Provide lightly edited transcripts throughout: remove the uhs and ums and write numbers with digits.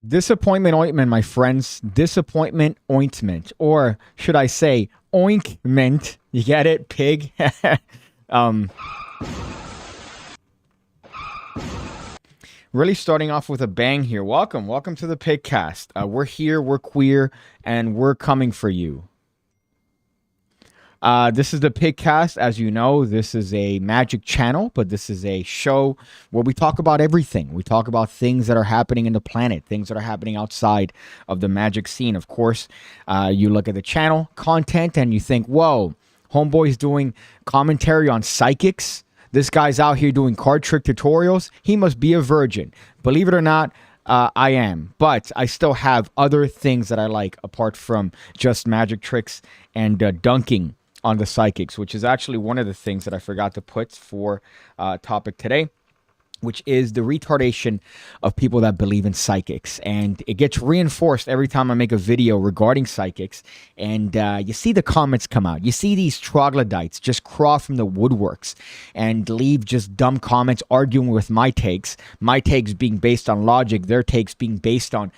Disappointment ointment, my friends. Disappointment ointment. Or should I say oinkment? You get it? Pig. Really starting off with a bang here. Welcome to the Pigcast. We're here, we're queer, and we're coming for you. This is the Pigcast. As you know, this is a magic channel, but this is a show where we talk about everything. We talk about things that are happening in the planet, things that are happening outside of the magic scene. Of course, you look at the channel content and you think, whoa, homeboy's doing commentary on psychics. This guy's out here doing card trick tutorials. He must be a virgin. Believe it or not, I am. But I still have other things that I like apart from just magic tricks and dunking on the psychics, which is actually one of the things that I forgot to put for topic today, which is the retardation of people that believe in psychics. And it gets reinforced every time I make a video regarding psychics. And you see the comments come out. You see these troglodytes just crawl from the woodworks and leave just dumb comments arguing with my takes being based on logic, their takes being based on,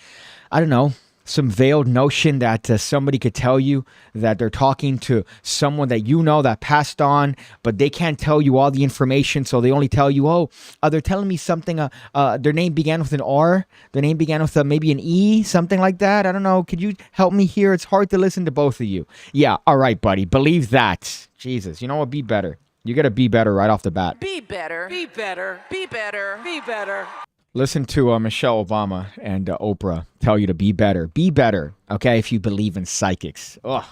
I don't know, some veiled notion that somebody could tell you that they're talking to someone that you know that passed on, but they can't tell you all the information, so they only tell you, oh, they're telling me something, their name began with an R, their name began with maybe an E, something like that. I don't know. Could you help me here? It's hard to listen to both of you. Yeah, all right, buddy. Believe that. Jesus, you know what? Be better. You got to be better right off the bat. Be better. Be better. Be better. Be better. Listen to Michelle Obama and Oprah tell you to be better. Be better, okay, if you believe in psychics. Ugh,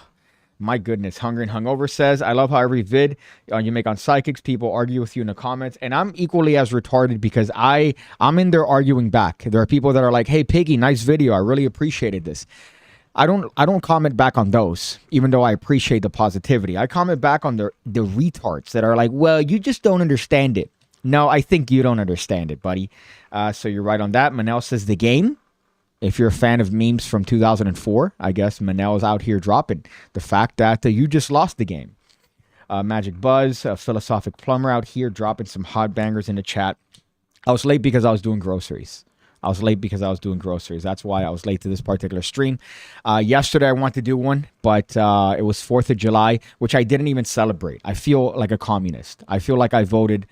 my goodness. Hungry and Hungover says, I love how every vid you make on psychics, people argue with you in the comments. And I'm equally as retarded because I'm in there arguing back. There are people that are like, hey, Piggy, nice video. I really appreciated this. I don't comment back on those, even though I appreciate the positivity. I comment back on the retards that are like, well, you just don't understand it. No, I think you don't understand it, buddy. So you're right on that. Manel says the game. If you're a fan of memes from 2004, I guess Manel's out here dropping the fact that you just lost the game. Magic Buzz, Philosophic Plumber out here dropping some hot bangers in the chat. I was late because I was doing groceries. That's why I was late to this particular stream. Yesterday I wanted to do one, but it was 4th of July, which I didn't even celebrate. I feel like a communist. I feel like I voted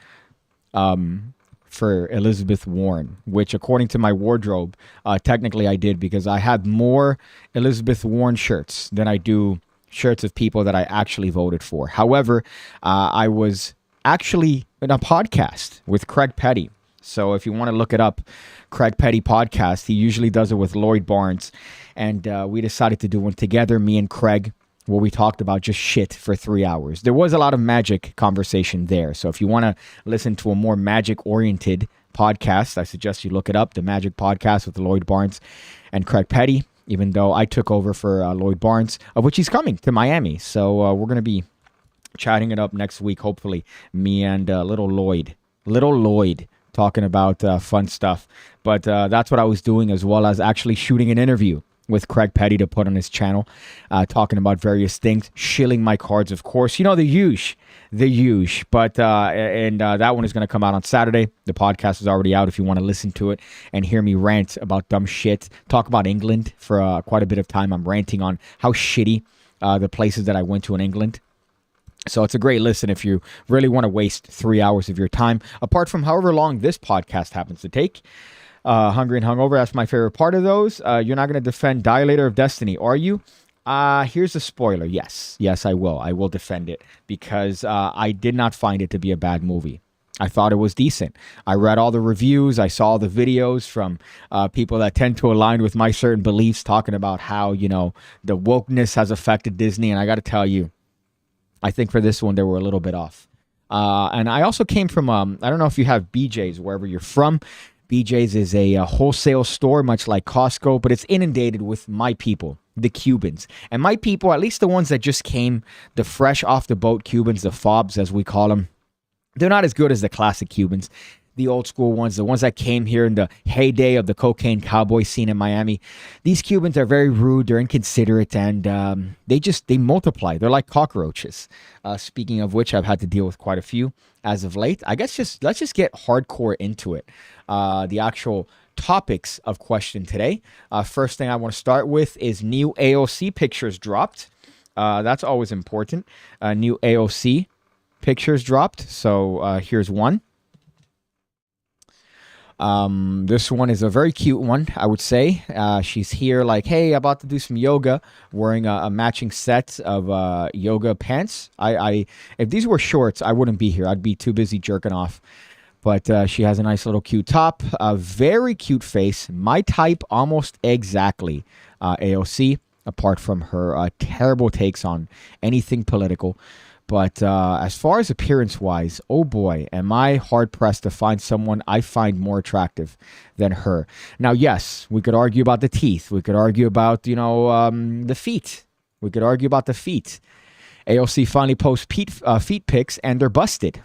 for Elizabeth Warren, which according to my wardrobe, technically I did because I have more Elizabeth Warren shirts than I do shirts of people that I actually voted for. However, I was actually in a podcast with Craig Petty. So if you want to look it up, Craig Petty podcast, he usually does it with Lloyd Barnes. And we decided to do one together, me and Craig, where we talked about just shit for 3 hours. There was a lot of magic conversation there. So if you want to listen to a more magic-oriented podcast, I suggest you look it up, the Magic Podcast with Lloyd Barnes and Craig Petty, even though I took over for Lloyd Barnes, of which he's coming to Miami. So we're going to be chatting it up next week, hopefully, me and little Lloyd, talking about fun stuff. But that's what I was doing, as well as actually shooting an interview with Craig Petty to put on his channel, talking about various things, shilling my cards, of course. You know, the huge. But that one is going to come out on Saturday. The podcast is already out if you want to listen to it and hear me rant about dumb shit. Talk about England for quite a bit of time. I'm ranting on how shitty the places that I went to in England. So it's a great listen if you really want to waste 3 hours of your time, apart from however long this podcast happens to take. Hungry and Hungover, that's my favorite part of those. You're not going to defend Dilator of Destiny, are you? Here's a spoiler. Yes, I will. I will defend it because I did not find it to be a bad movie. I thought it was decent. I read all the reviews. I saw the videos from people that tend to align with my certain beliefs, talking about how, you know, the wokeness has affected Disney. And I got to tell you, I think for this one, they were a little bit off. And I also came from, I don't know if you have BJ's wherever you're from. BJ's is a wholesale store, much like Costco, but it's inundated with my people, the Cubans. And my people, at least the ones that just came, the fresh off the boat Cubans, the fobs as we call them, they're not as good as the classic Cubans. The old school ones, the ones that came here in the heyday of the cocaine cowboy scene in Miami. These Cubans are very rude, they're inconsiderate, and they multiply. They're like cockroaches. Speaking of which, I've had to deal with quite a few as of late. I guess let's just get hardcore into it. The actual topics of question today. First thing I want to start with is new AOC pictures dropped. That's always important. New AOC pictures dropped. So here's one. This one is a very cute one, I would say. She's here like, hey, about to do some yoga, wearing a matching set of yoga pants. If these were shorts, I wouldn't be here. I'd be too busy jerking off. But she has a nice little cute top, a very cute face, my type almost exactly, AOC, apart from her terrible takes on anything political. But as far as appearance-wise, oh boy, am I hard-pressed to find someone I find more attractive than her. Now, yes, we could argue about the teeth. We could argue about, the feet. We could argue about the feet. AOC finally posts feet pics, and they're busted.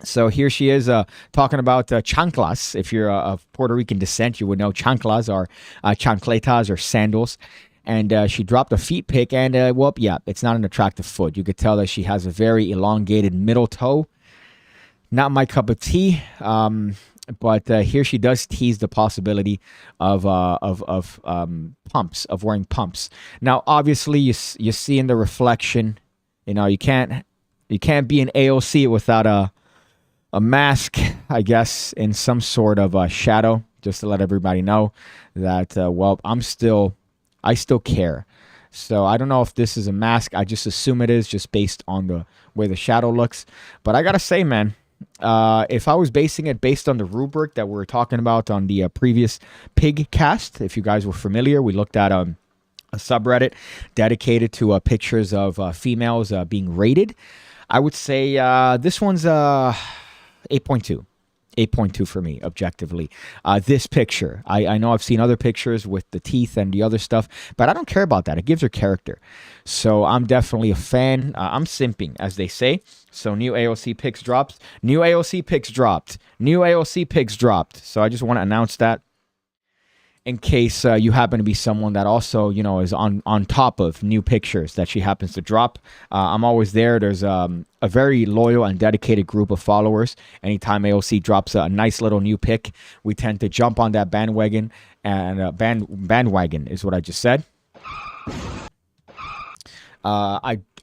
So here she is talking about chanclas. If you're of Puerto Rican descent, you would know chanclas are chancletas or sandals. And she dropped a feet pic, and it's not an attractive foot. You could tell that she has a very elongated middle toe. Not my cup of tea. But here she does tease the possibility of pumps, of wearing pumps. Now, obviously, you see in the reflection, you can't be an AOC without a mask, I guess, in some sort of shadow, just to let everybody know that, I still care. So I don't know if this is a mask. I just assume it is, just based on the way the shadow looks. But I got to say, man, if I was basing it based on the rubric that we were talking about on the previous Pigcast, if you guys were familiar, we looked at a subreddit dedicated to pictures of females being rated. I would say this one's 8.2. 8.2 for me, objectively. This picture, I know I've seen other pictures with the teeth and the other stuff, but I don't care about that. It gives her character. So I'm definitely a fan. I'm simping, as they say. So new AOC pics dropped. New AOC pics dropped. New AOC pics dropped. So I just want to announce that in case you happen to be someone that also, is on top of new pictures that she happens to drop. I'm always there. There's a very loyal and dedicated group of followers. Anytime AOC drops a nice little new pic, we tend to jump on that bandwagon. And bandwagon is what I just said.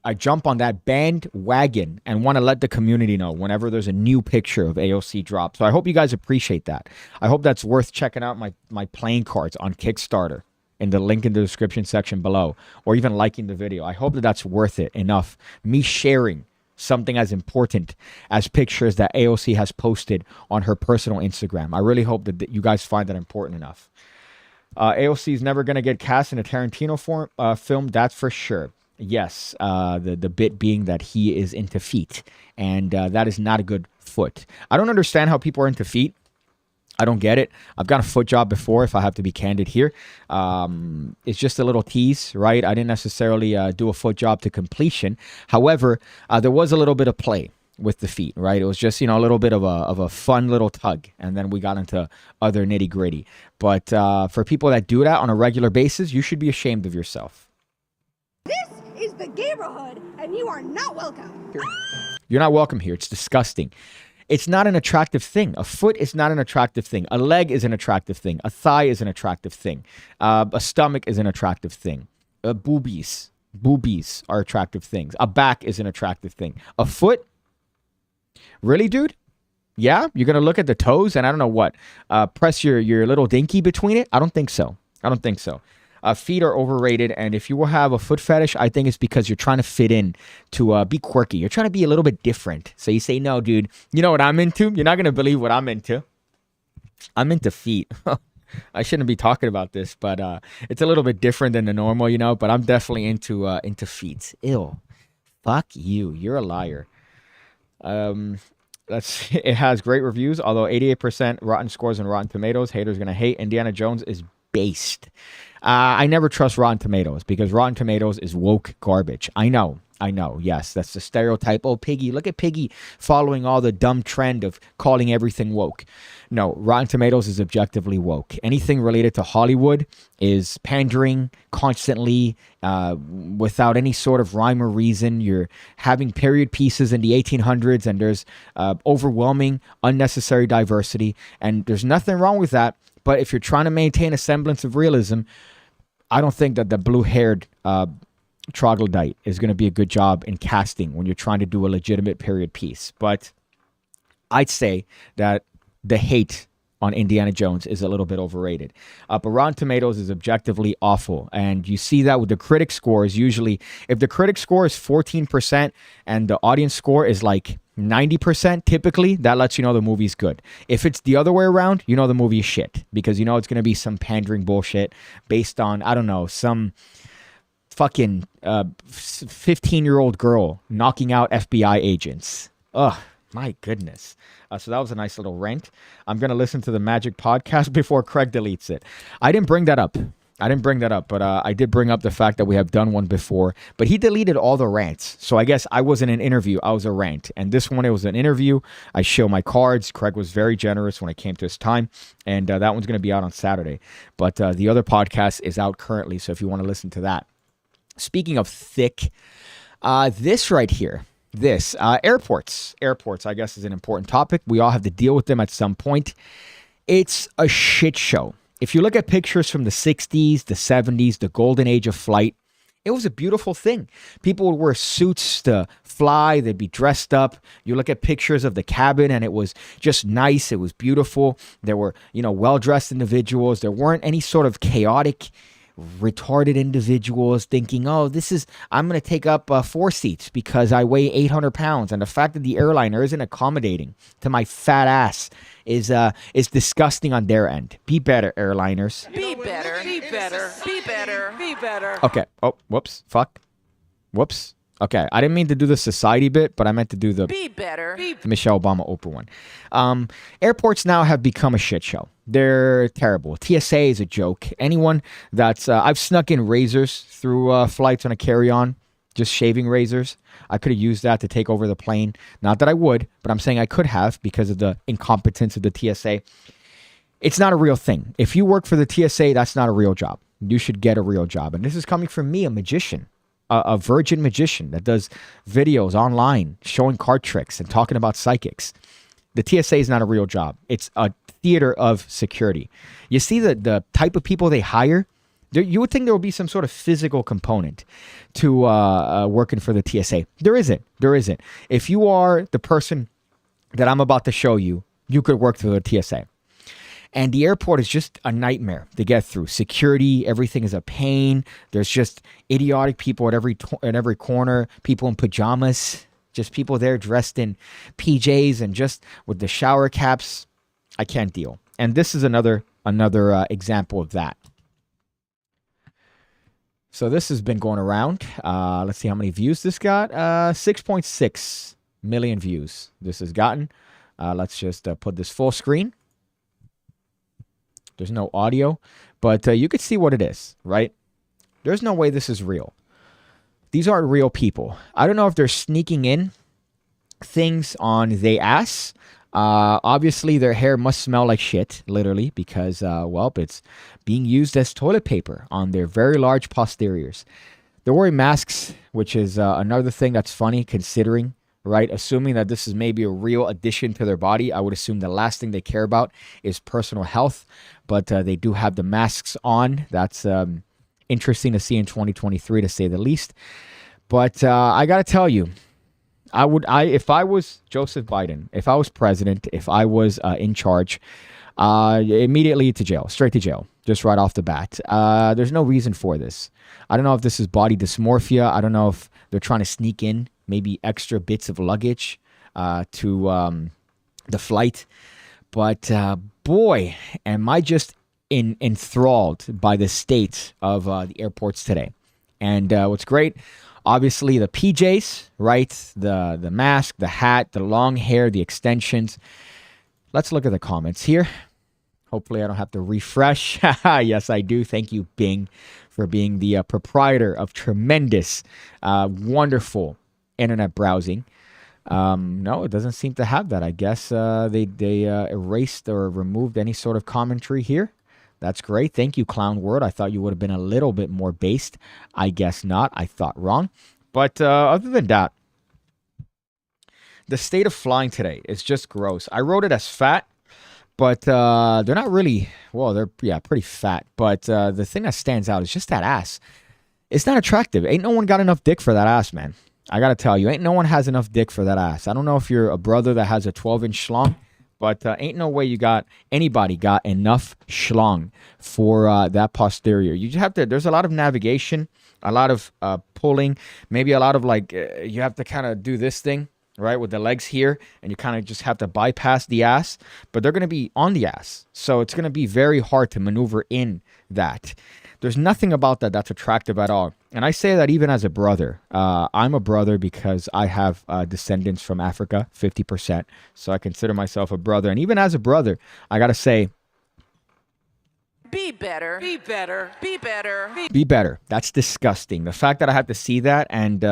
I jump on that bandwagon and want to let the community know whenever there's a new picture of AOC drop. So I hope you guys appreciate that. I hope that's worth checking out my playing cards on Kickstarter in the link in the description section below, or even liking the video. I hope that that's worth it enough. Me sharing something as important as pictures that AOC has posted on her personal Instagram. I really hope that you guys find that important enough. AOC is never going to get cast in a Tarantino film, that's for sure. Yes, the bit being that he is into feet, and that is not a good foot. I don't understand how people are into feet. I don't get it. I've got a foot job before, if I have to be candid here. It's just a little tease, right? I didn't necessarily do a foot job to completion. However, there was a little bit of play with the feet, right? It was just, a little bit of a fun little tug, and then we got into other nitty gritty. But for people that do that on a regular basis, you should be ashamed of yourself. This is the neighborhood, and you are not welcome. You're not welcome here. It's disgusting. It's not an attractive thing. A foot is not an attractive thing. A leg is an attractive thing. A thigh is an attractive thing. A stomach is an attractive thing. Boobies are attractive things. A back is an attractive thing. A foot? Really, dude? Yeah? You're going to look at the toes and I don't know what. Press your little dinky between it? I don't think so. Feet are overrated, and if you will have a foot fetish, I think it's because you're trying to fit in to be quirky. You're trying to be a little bit different. So you say, no, dude, you know what I'm into? You're not going to believe what I'm into. I'm into feet. I shouldn't be talking about this, but it's a little bit different than the normal, but I'm definitely into feet. Ew. Fuck you. You're a liar. It has great reviews, although 88% rotten scores on Rotten Tomatoes. Haters going to hate. Indiana Jones is based. I never trust Rotten Tomatoes because Rotten Tomatoes is woke garbage. I know. I know. Yes, that's the stereotype. Oh, Piggy, look at Piggy following all the dumb trend of calling everything woke. No, Rotten Tomatoes is objectively woke. Anything related to Hollywood is pandering constantly without any sort of rhyme or reason. You're having period pieces in the 1800s, and there's overwhelming unnecessary diversity, and there's nothing wrong with that. But if you're trying to maintain a semblance of realism, I don't think that the blue-haired troglodyte is going to be a good job in casting when you're trying to do a legitimate period piece. But I'd say that the hate on Indiana Jones is a little bit overrated. But Rotten Tomatoes is objectively awful. And you see that with the critic scores. Usually, if the critic score is 14% and the audience score is like 90%, typically, that lets you know the movie's good. If it's the other way around, you know the movie is shit. Because you know it's going to be some pandering bullshit based on, I don't know, some fucking 15-year-old girl knocking out FBI agents. Ugh, my goodness. So that was a nice little rant. I'm going to listen to the Magic podcast before Craig deletes it. I didn't bring that up, but I did bring up the fact that we have done one before. But he deleted all the rants. So I guess I wasn't an interview. I was a rant. And this one, it was an interview. I show my cards. Craig was very generous when it came to his time. And that one's going to be out on Saturday. But the other podcast is out currently. So if you want to listen to that. Speaking of thick, this right here, airports, I guess, is an important topic. We all have to deal with them at some point. It's a shit show. If you look at pictures from the 60s, the 70s, the golden age of flight, it was a beautiful thing. People would wear suits to fly. They'd be dressed up. You look at pictures of the cabin and it was just nice. It was beautiful. There were, well-dressed individuals. There weren't any sort of chaotic, retarded individuals thinking, I'm going to take up 4 seats because I weigh 800 pounds. And the fact that the airliner isn't accommodating to my fat ass is disgusting on their end. Be better, airliners. Be better. Be better. Be better. Be better. Okay. Oh, whoops. Fuck. Whoops. Okay, I didn't mean to do the society bit, but I meant to do the Be better. the Michelle Obama Oprah one. Airports now have become a shit show. They're terrible. TSA is a joke. Anyone that's I've snuck in razors through flights on a carry-on, just shaving razors. I could have used that to take over the plane. Not that I would, but I'm saying I could have because of the incompetence of the TSA. It's not a real thing. If you work for the TSA, that's not a real job. You should get a real job. And this is coming from me, a magician. A virgin magician that does videos online showing card tricks and talking about psychics. The TSA is not a real job. It's a theater of security. You see the type of people they hire? You would think there would be some sort of physical component to working for the TSA. There isn't. There isn't. If you are the person that I'm about to show you, you could work for the TSA. And the airport is just a nightmare to get through. Security, everything is a pain. There's just idiotic people at every corner. People in pajamas. Just people there dressed in PJs and just with the shower caps. I can't deal. And this is another example of that. So this has been going around. Let's see how many views this got. 6.6 million views this has gotten. Let's just put this full screen. There's no audio, but you could see what it is, right? There's no way this is real. These aren't real people. I don't know if they're sneaking in things on their ass. Obviously, their hair must smell like shit, literally, because, it's being used as toilet paper on their very large posteriors. They're wearing masks, which is another thing that's funny considering, right? Assuming that this is maybe a real addition to their body, I would assume the last thing they care about is personal health. But they do have the masks on. That's interesting to see in 2023, to say the least. But I got to tell you, if I was Joseph Biden, if I was president, if I was in charge, immediately to jail, straight to jail, just right off the bat. There's no reason for this. I don't know if this is body dysmorphia. I don't know if they're trying to sneak in maybe extra bits of luggage to the flight. But boy, am I just enthralled by the state of the airports today. And what's great, obviously the PJs, right? The mask, the hat, the long hair, the extensions. Let's look at the comments here. Hopefully I don't have to refresh. Yes, I do. Thank you, Bing, for being the proprietor of tremendous, wonderful internet browsing. No, it doesn't seem to have that. I guess they erased or removed any sort of commentary here. That's great. Thank you, Clown Word. I thought you would have been a little bit more based. I guess not. I thought wrong. But other than that, the state of flying today is just gross. I wrote it as fat, but they're not really, well, they're, yeah, pretty fat. But the thing that stands out is just that ass. It's not attractive. Ain't no one got enough dick for that ass, man. I got to tell you, ain't no one has enough dick for that ass. I don't know if you're a brother that has a 12-inch schlong, but ain't no way anybody got enough schlong for that posterior. You just have to, there's a lot of navigation, a lot of pulling, maybe a lot of like, you have to kind of do this thing, right, with the legs here, and you kind of just have to bypass the ass, but they're going to be on the ass. So it's going to be very hard to maneuver in that. There's nothing about that that's attractive at all. And I say that even as a brother. I'm a brother because I have descendants from Africa, 50%. So I consider myself a brother. And even as a brother, I got to say, Be better. Be better. Be better. be better. That's disgusting. The fact that I have to see that and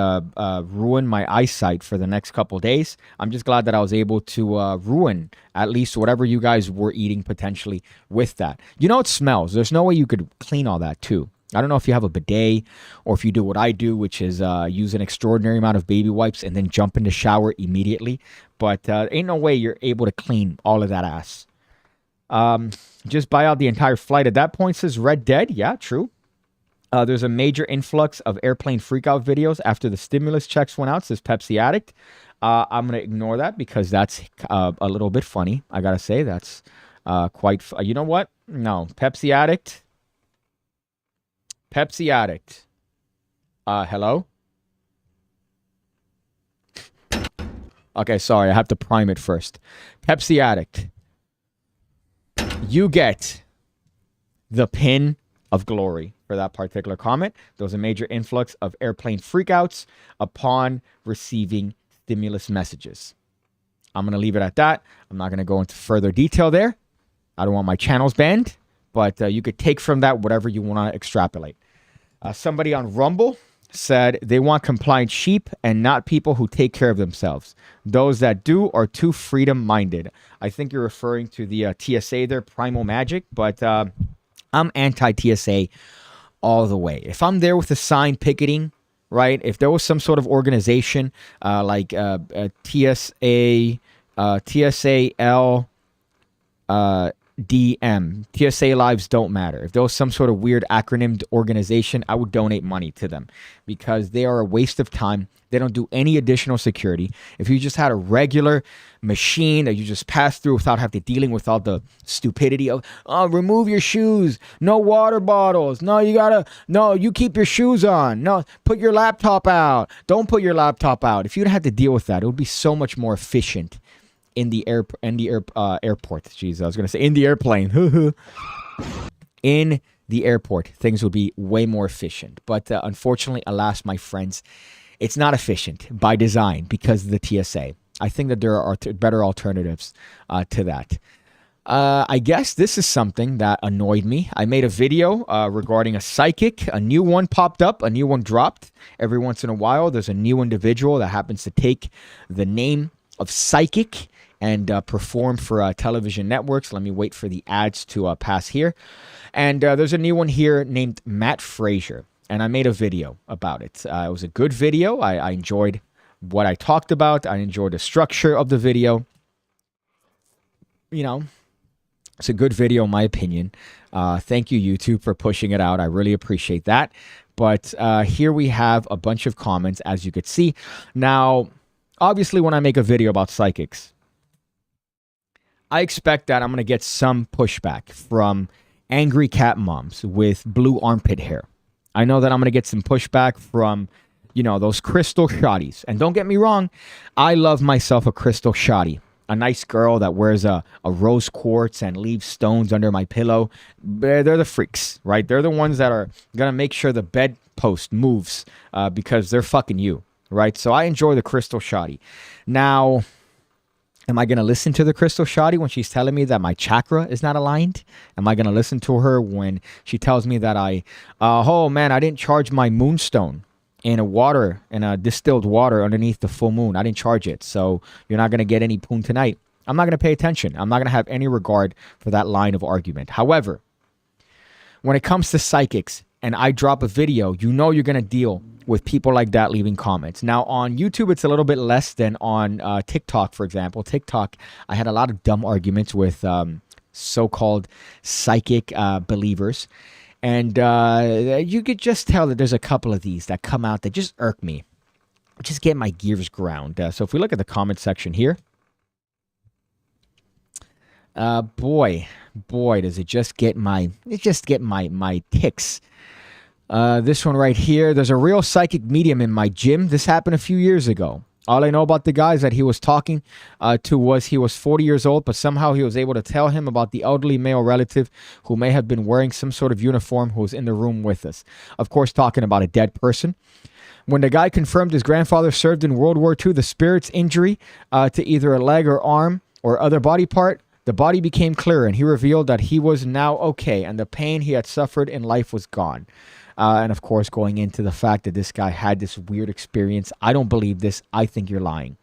ruin my eyesight for the next couple days, I'm just glad that I was able to ruin at least whatever you guys were eating potentially with that. You know, it smells. There's no way you could clean all that too. I don't know if you have a bidet or if you do what I do, which is use an extraordinary amount of baby wipes and then jump in the shower immediately. But ain't no way you're able to clean all of that ass. Just buy out the entire flight. At that point, says Red Dead. Yeah, true. There's a major influx of airplane freakout videos after the stimulus checks went out, says Pepsi Addict. I'm going to ignore that because that's a little bit funny. I got to say that's quite... you know what? No, Pepsi Addict. Pepsi Addict. Hello? Okay, sorry. I have to prime it first. Pepsi Addict. You get the pin of glory for that particular comment. There was a major influx of airplane freakouts upon receiving stimulus messages. I'm going to leave it at that. I'm not going to go into further detail there. I don't want my channels banned, but you could take from that whatever you want to extrapolate. Somebody on Rumble said they want compliant sheep and not people who take care of themselves. Those that do are too freedom-minded. I think you're referring to the TSA there, Primal Magic, but I'm anti-TSA all the way. If I'm there with a sign picketing, right, if there was some sort of organization like TSA, TSAL, DM, TSA Lives Don't Matter. If there was some sort of weird acronymed organization, I would donate money to them because they are a waste of time. They don't do any additional security. If you just had a regular machine that you just pass through without having to dealing with all the stupidity of, oh, remove your shoes, no water bottles, no, you keep your shoes on, no, put your laptop out, don't put your laptop out. If you'd have to deal with that, it would be so much more efficient. In the airport. Jeez, I was going to say in the airplane. In the airport, things would be way more efficient. But unfortunately, alas, my friends, it's not efficient by design because of the TSA. I think that there are better alternatives to that. I guess this is something that annoyed me. I made a video regarding a psychic. A new one popped up. A new one dropped. Every once in a while, there's a new individual that happens to take the name of psychic and perform for television networks. Let me wait for the ads to pass here. And there's a new one here named Matt Frazier. And I made a video about it. It was a good video. I enjoyed what I talked about. I enjoyed the structure of the video. You know, it's a good video in my opinion. Thank you, YouTube, for pushing it out. I really appreciate that. But here we have a bunch of comments, as you could see. Now, obviously, when I make a video about psychics, I expect that I'm going to get some pushback from angry cat moms with blue armpit hair. I know that I'm going to get some pushback from, you know, those crystal shotties. And don't get me wrong, I love myself a crystal shotty. A nice girl that wears a rose quartz and leaves stones under my pillow. They're the freaks, right? They're the ones that are going to make sure the bedpost moves because they're fucking you, right? So I enjoy the crystal shotty. Now, Am I going to listen to the crystal shawty when she's telling me that my chakra is not aligned? Am I going to listen to her when she tells me that oh man, I didn't charge my moonstone in a distilled water underneath the full moon. I didn't charge it. So you're not going to get any poon tonight. I'm not going to pay attention. I'm not going to have any regard for that line of argument. However, when it comes to psychics and I drop a video, you know you're going to deal with people like that leaving comments. Now, on YouTube, it's a little bit less than on TikTok, for example. TikTok, I had a lot of dumb arguments with so-called psychic believers. And you could just tell that there's a couple of these that come out that just irk me, just get my gears ground. So if we look at the comment section here, boy, does it just get my ticks. This one right here, there's a real psychic medium in my gym. This happened a few years ago. All I know about the guy is that he was talking to was he was 40 years old, but somehow he was able to tell him about the elderly male relative who may have been wearing some sort of uniform who was in the room with us. Of course, talking about a dead person. When the guy confirmed his grandfather served in World War II, the spirit's injury to either a leg or arm or other body part, the body became clearer, and he revealed that he was now okay, and the pain he had suffered in life was gone. And of course, going into the fact that this guy had this weird experience. I don't believe this. I think you're lying.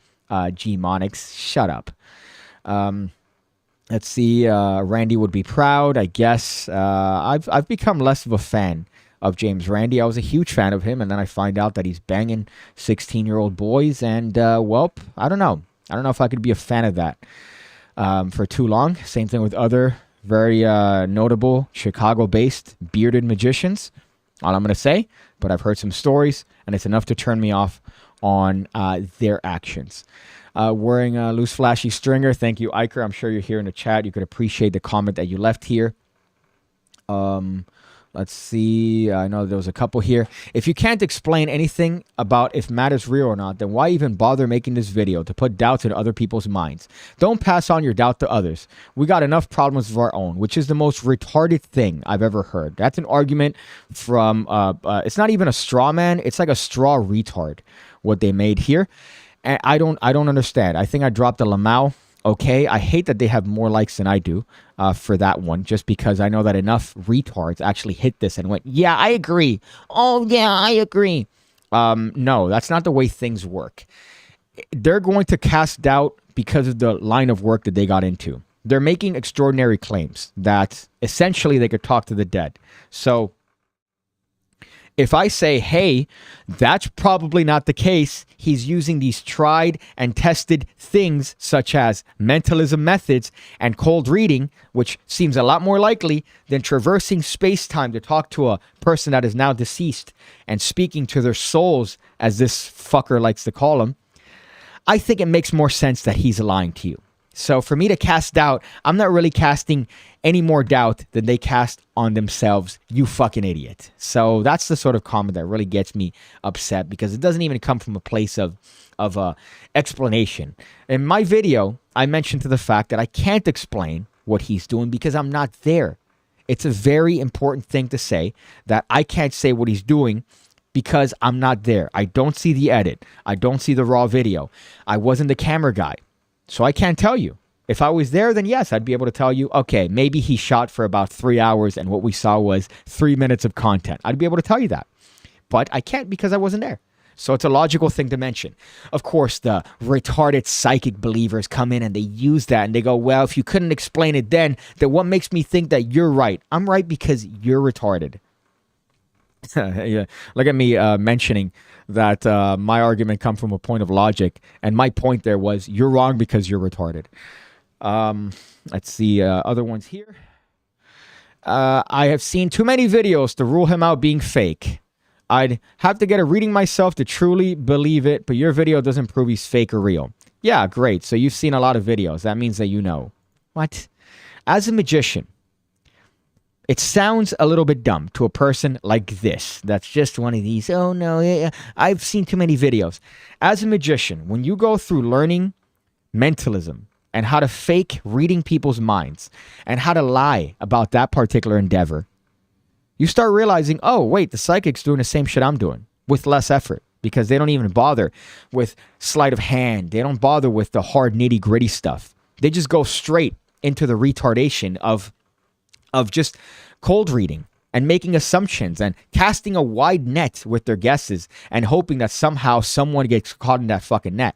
G Monix, shut up. Let's see. Randy would be proud, I guess. I've become less of a fan of James Randi. I was a huge fan of him, and then I find out that he's banging 16-year-old boys, and well, I don't know. I don't know if I could be a fan of that for too long. Same thing with other very notable Chicago-based bearded magicians. All I'm going to say, but I've heard some stories, and it's enough to turn me off on their actions. Wearing a loose, flashy stringer. Thank you, Iker. I'm sure you're here in the chat. You could appreciate the comment that you left here. Let's see. I know there was a couple here. If you can't explain anything about if Matt is real or not, then why even bother making this video to put doubts in other people's minds? Don't pass on your doubt to others. We got enough problems of our own, which is the most retarded thing I've ever heard. That's an argument from, it's not even a straw man. It's like a straw retard, what they made here. And I don't understand. I think I dropped a Lamau. Okay, I hate that they have more likes than I do for that one, just because I know that enough retards actually hit this and went, yeah, I agree. Oh, yeah, I agree. No, that's not the way things work. They're going to cast doubt because of the line of work that they got into. They're making extraordinary claims that essentially they could talk to the dead. So if I say, hey, that's probably not the case, he's using these tried and tested things such as mentalism methods and cold reading, which seems a lot more likely than traversing space-time to talk to a person that is now deceased and speaking to their souls, as this fucker likes to call them, I think it makes more sense that he's lying to you. So for me to cast doubt, I'm not really casting any more doubt than they cast on themselves, you fucking idiot. So that's the sort of comment that really gets me upset, because it doesn't even come from a place of explanation. In my video, I mentioned to the fact that I can't explain what he's doing because I'm not there. It's a very important thing to say, that I can't say what he's doing because I'm not there. I don't see the edit. I don't see the raw video. I wasn't the camera guy. So I can't tell you. If I was there, then yes, I'd be able to tell you, okay, maybe he shot for about 3 hours and what we saw was 3 minutes of content. I'd be able to tell you that. But I can't because I wasn't there. So it's a logical thing to mention. Of course, the retarded psychic believers come in and they use that and they go, well, if you couldn't explain it then what makes me think that you're right? I'm right because you're retarded. Yeah. Look at me mentioning that my argument come from a point of logic, and my point there was you're wrong because you're retarded. Let's see other ones here. I have seen too many videos to rule him out being fake. I'd have to get a reading myself to truly believe it, but your video doesn't prove he's fake or real. Yeah, great. So you've seen a lot of videos. That means that you know. What? As a magician, it sounds a little bit dumb to a person like this. That's just one of these, oh no, I've seen too many videos. As a magician, when you go through learning mentalism and how to fake reading people's minds and how to lie about that particular endeavor, you start realizing, oh, wait, the psychic's doing the same shit I'm doing with less effort. because they don't even bother with sleight of hand. They don't bother with the hard nitty gritty stuff. They just go straight into the retardation of just cold reading and making assumptions and casting a wide net with their guesses and hoping that somehow someone gets caught in that fucking net.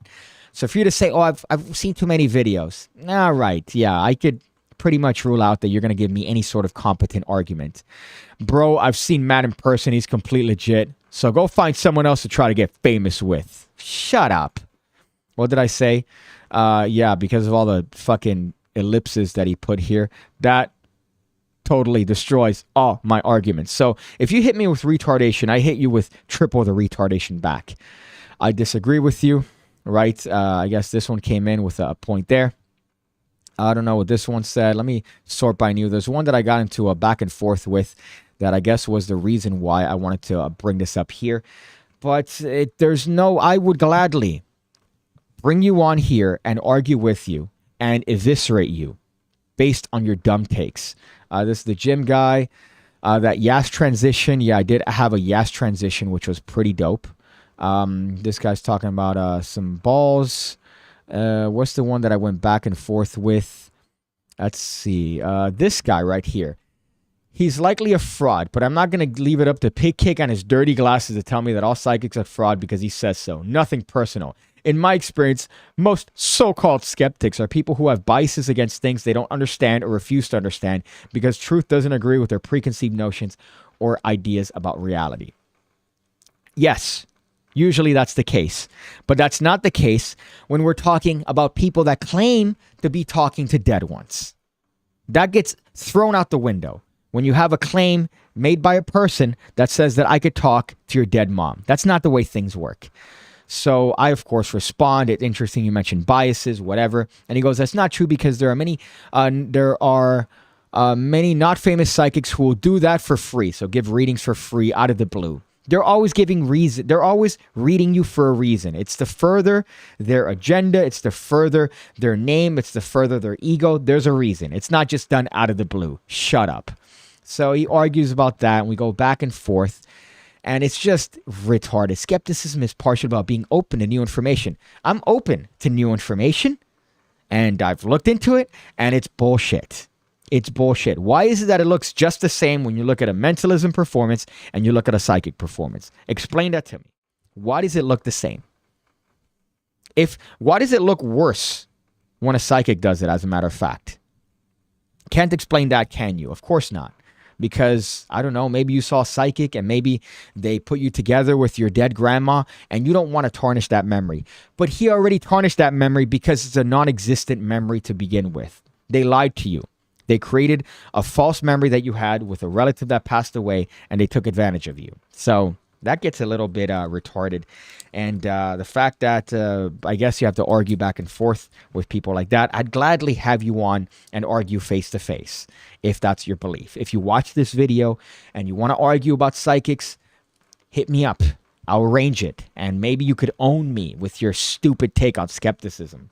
So for you to say, oh, I've seen too many videos. All right. Yeah, I could pretty much rule out that you're going to give me any sort of competent argument. Bro, I've seen Matt in person. He's complete legit. So go find someone else to try to get famous with. Shut up. What did I say? Yeah, because of all the fucking ellipses that he put here, that totally destroys all my arguments. So if you hit me with retardation, I hit you with triple the retardation back. I disagree with you, right? I guess this one came in with a point there. I don't know what this one said. Let me sort by new. There's one that I got into a back and forth with that I guess was the reason why I wanted to bring this up here. But I would gladly bring you on here and argue with you and eviscerate you based on your dumb takes. This is the gym guy. That Yas transition. Yeah, I did have a Yas transition, which was pretty dope. This guy's talking about some balls. What's the one that I went back and forth with? Let's see. This guy right here. He's likely a fraud, but I'm not going to leave it up to PigCake and his dirty glasses to tell me that all psychics are fraud because he says so. Nothing personal. In my experience, most so-called skeptics are people who have biases against things they don't understand or refuse to understand because truth doesn't agree with their preconceived notions or ideas about reality. Yes, usually that's the case. But that's not the case when we're talking about people that claim to be talking to dead ones. That gets thrown out the window when you have a claim made by a person that says that I could talk to your dead mom. That's not the way things work. So I, of course, respond. It's interesting you mentioned biases, whatever. And he goes, that's not true because there are many not famous psychics who will do that for free. So give readings for free out of the blue. They're always giving reason. They're always reading you for a reason. It's to further their agenda. It's to further their name. It's to further their ego. There's a reason. It's not just done out of the blue. Shut up. So he argues about that, and we go back and forth, and it's just retarded. Skepticism is partial about being open to new information. I'm open to new information, and I've looked into it, and it's bullshit. It's bullshit. Why is it that it looks just the same when you look at a mentalism performance and you look at a psychic performance? Explain that to me. Why does it look the same? Why does it look worse when a psychic does it, as a matter of fact? Can't explain that, can you? Of course not. Because, I don't know, maybe you saw a psychic and maybe they put you together with your dead grandma and you don't want to tarnish that memory. But he already tarnished that memory because it's a non-existent memory to begin with. They lied to you. They created a false memory that you had with a relative that passed away and they took advantage of you. So that gets a little bit retarded. And the fact that I guess you have to argue back and forth with people like that, I'd gladly have you on and argue face to face if that's your belief. If you watch this video and you want to argue about psychics, hit me up. I'll arrange it. And maybe you could own me with your stupid take on skepticism.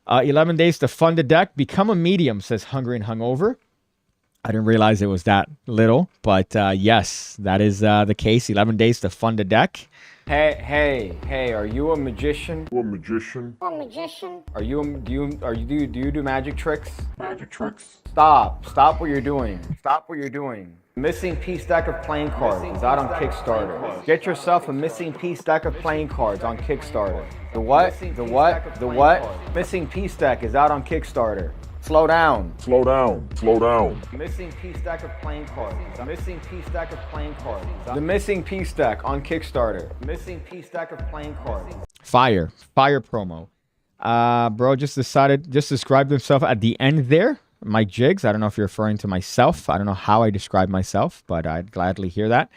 11 days to fund a deck. Become a medium, says Hungry and Hungover. I didn't realize it was that little, but yes, that is the case. 11 days to fund a deck. Hey, are you a magician? A magician? A magician? Do you do magic tricks? Magic tricks? Stop what you're doing. Stop what you're doing. Missing piece deck of playing cards is out on Kickstarter. Get yourself a missing piece deck of playing cards on Kickstarter. The what? Missing piece deck is out on Kickstarter. Slow down. Missing piece deck of playing cards. Missing piece deck of playing cards. The missing piece deck on Kickstarter. Missing piece deck of playing cards. Fire promo. Bro just described himself at the end there. Mike Jigs. I don't know if you're referring to myself. I don't know how I describe myself, but I'd gladly hear that.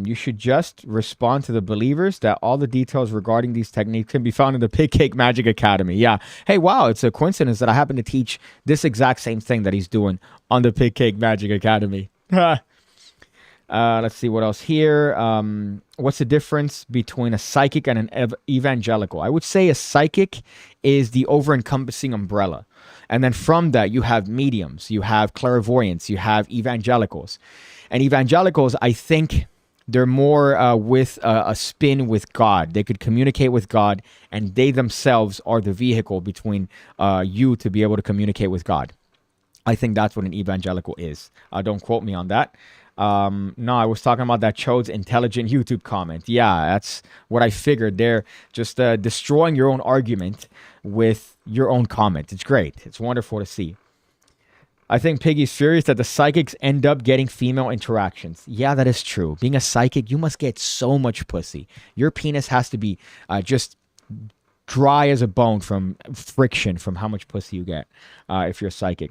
You should just respond to the believers that all the details regarding these techniques can be found in the PigCake Magic Academy. Yeah. Hey, wow, it's a coincidence that I happen to teach this exact same thing that he's doing on the PigCake Magic Academy. Let's see what else here. What's the difference between a psychic and an evangelical? I would say a psychic is the over-encompassing umbrella. And then from that, you have mediums, you have clairvoyants, you have evangelicals. And evangelicals, I think, they're more with a spin with God. They could communicate with God, and they themselves are the vehicle between you to be able to communicate with God. I think that's what an evangelical is. Don't quote me on that. No, I was talking about that Chode's intelligent YouTube comment. Yeah, that's what I figured. They're just destroying your own argument with your own comment. It's great. It's wonderful to see. I think Piggy's furious that the psychics end up getting female interactions. Yeah, that is true. Being a psychic, you must get so much pussy. Your penis has to be just dry as a bone from friction from how much pussy you get if you're psychic.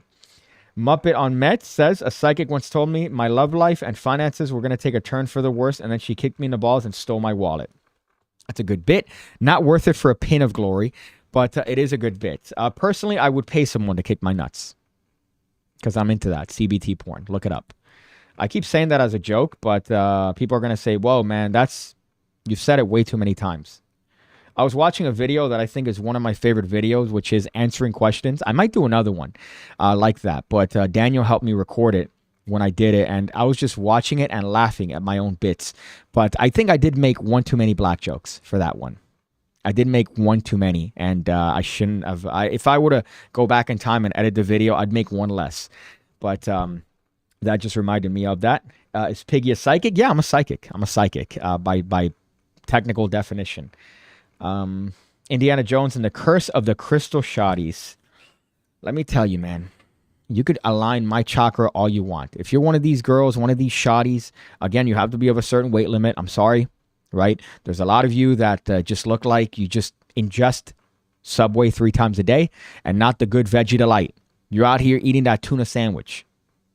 Muppet on Met says, a psychic once told me my love life and finances were going to take a turn for the worse, and then she kicked me in the balls and stole my wallet. That's a good bit. Not worth it for a pin of glory, but it is a good bit. Personally, I would pay someone to kick my nuts because I'm into that. CBT porn. Look it up. I keep saying that as a joke, but people are going to say, whoa, man, you've said it way too many times. I was watching a video that I think is one of my favorite videos, which is answering questions. I might do another one like that, but Daniel helped me record it when I did it, and I was just watching it and laughing at my own bits. But I think I did make one too many black jokes for that one. I did make one too many, and I shouldn't have. If I were to go back in time and edit the video, I'd make one less. But that just reminded me of that. Is Piggy a psychic? Yeah, I'm a psychic. I'm a psychic by technical definition. Indiana Jones and the Curse of the Crystal Shotties. Let me tell you, man, you could align my chakra all you want. If you're one of these girls, one of these shotties, again, you have to be of a certain weight limit. I'm sorry, right? There's a lot of you that just look like you just ingest Subway 3 times a day and not the good veggie delight. You're out here eating that tuna sandwich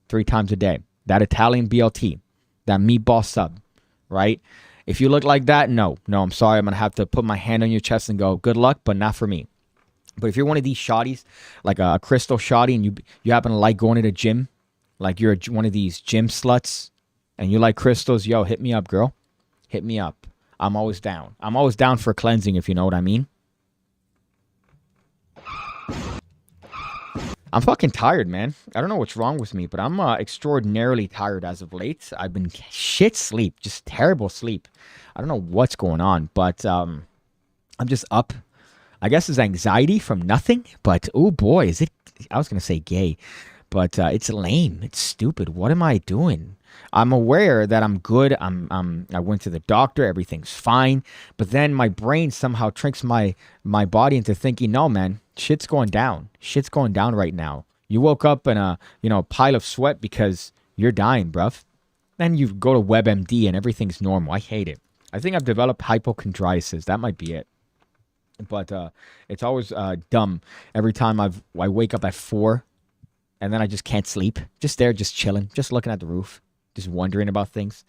3 times a day, that Italian BLT, that meatball sub, right? If you look like that, no, I'm sorry. I'm going to have to put my hand on your chest and go, good luck, but not for me. But if you're one of these shotties, like a crystal shotty, and you happen to like going to the gym, like you're one of these gym sluts, and you like crystals, yo, hit me up, girl. Hit me up. I'm always down. I'm always down for cleansing, if you know what I mean. I'm fucking tired, man. I don't know what's wrong with me, but I'm extraordinarily tired as of late. I've been shit sleep, just terrible sleep. I don't know what's going on, but I'm just up. I guess it's anxiety from nothing, but oh boy, is it, I was going to say gay, but it's lame. It's stupid. What am I doing? I'm aware that I'm good. I went to the doctor. Everything's fine. But then my brain somehow tricks my body into thinking, no, man, shit's going down. Shit's going down right now. You woke up in a pile of sweat because you're dying, bruv. Then you go to WebMD and everything's normal. I hate it. I think I've developed hypochondriasis. That might be it. But it's always dumb. Every time I wake up at 4 and then I just can't sleep. Just there, just chilling, just looking at the roof. Just wondering about things.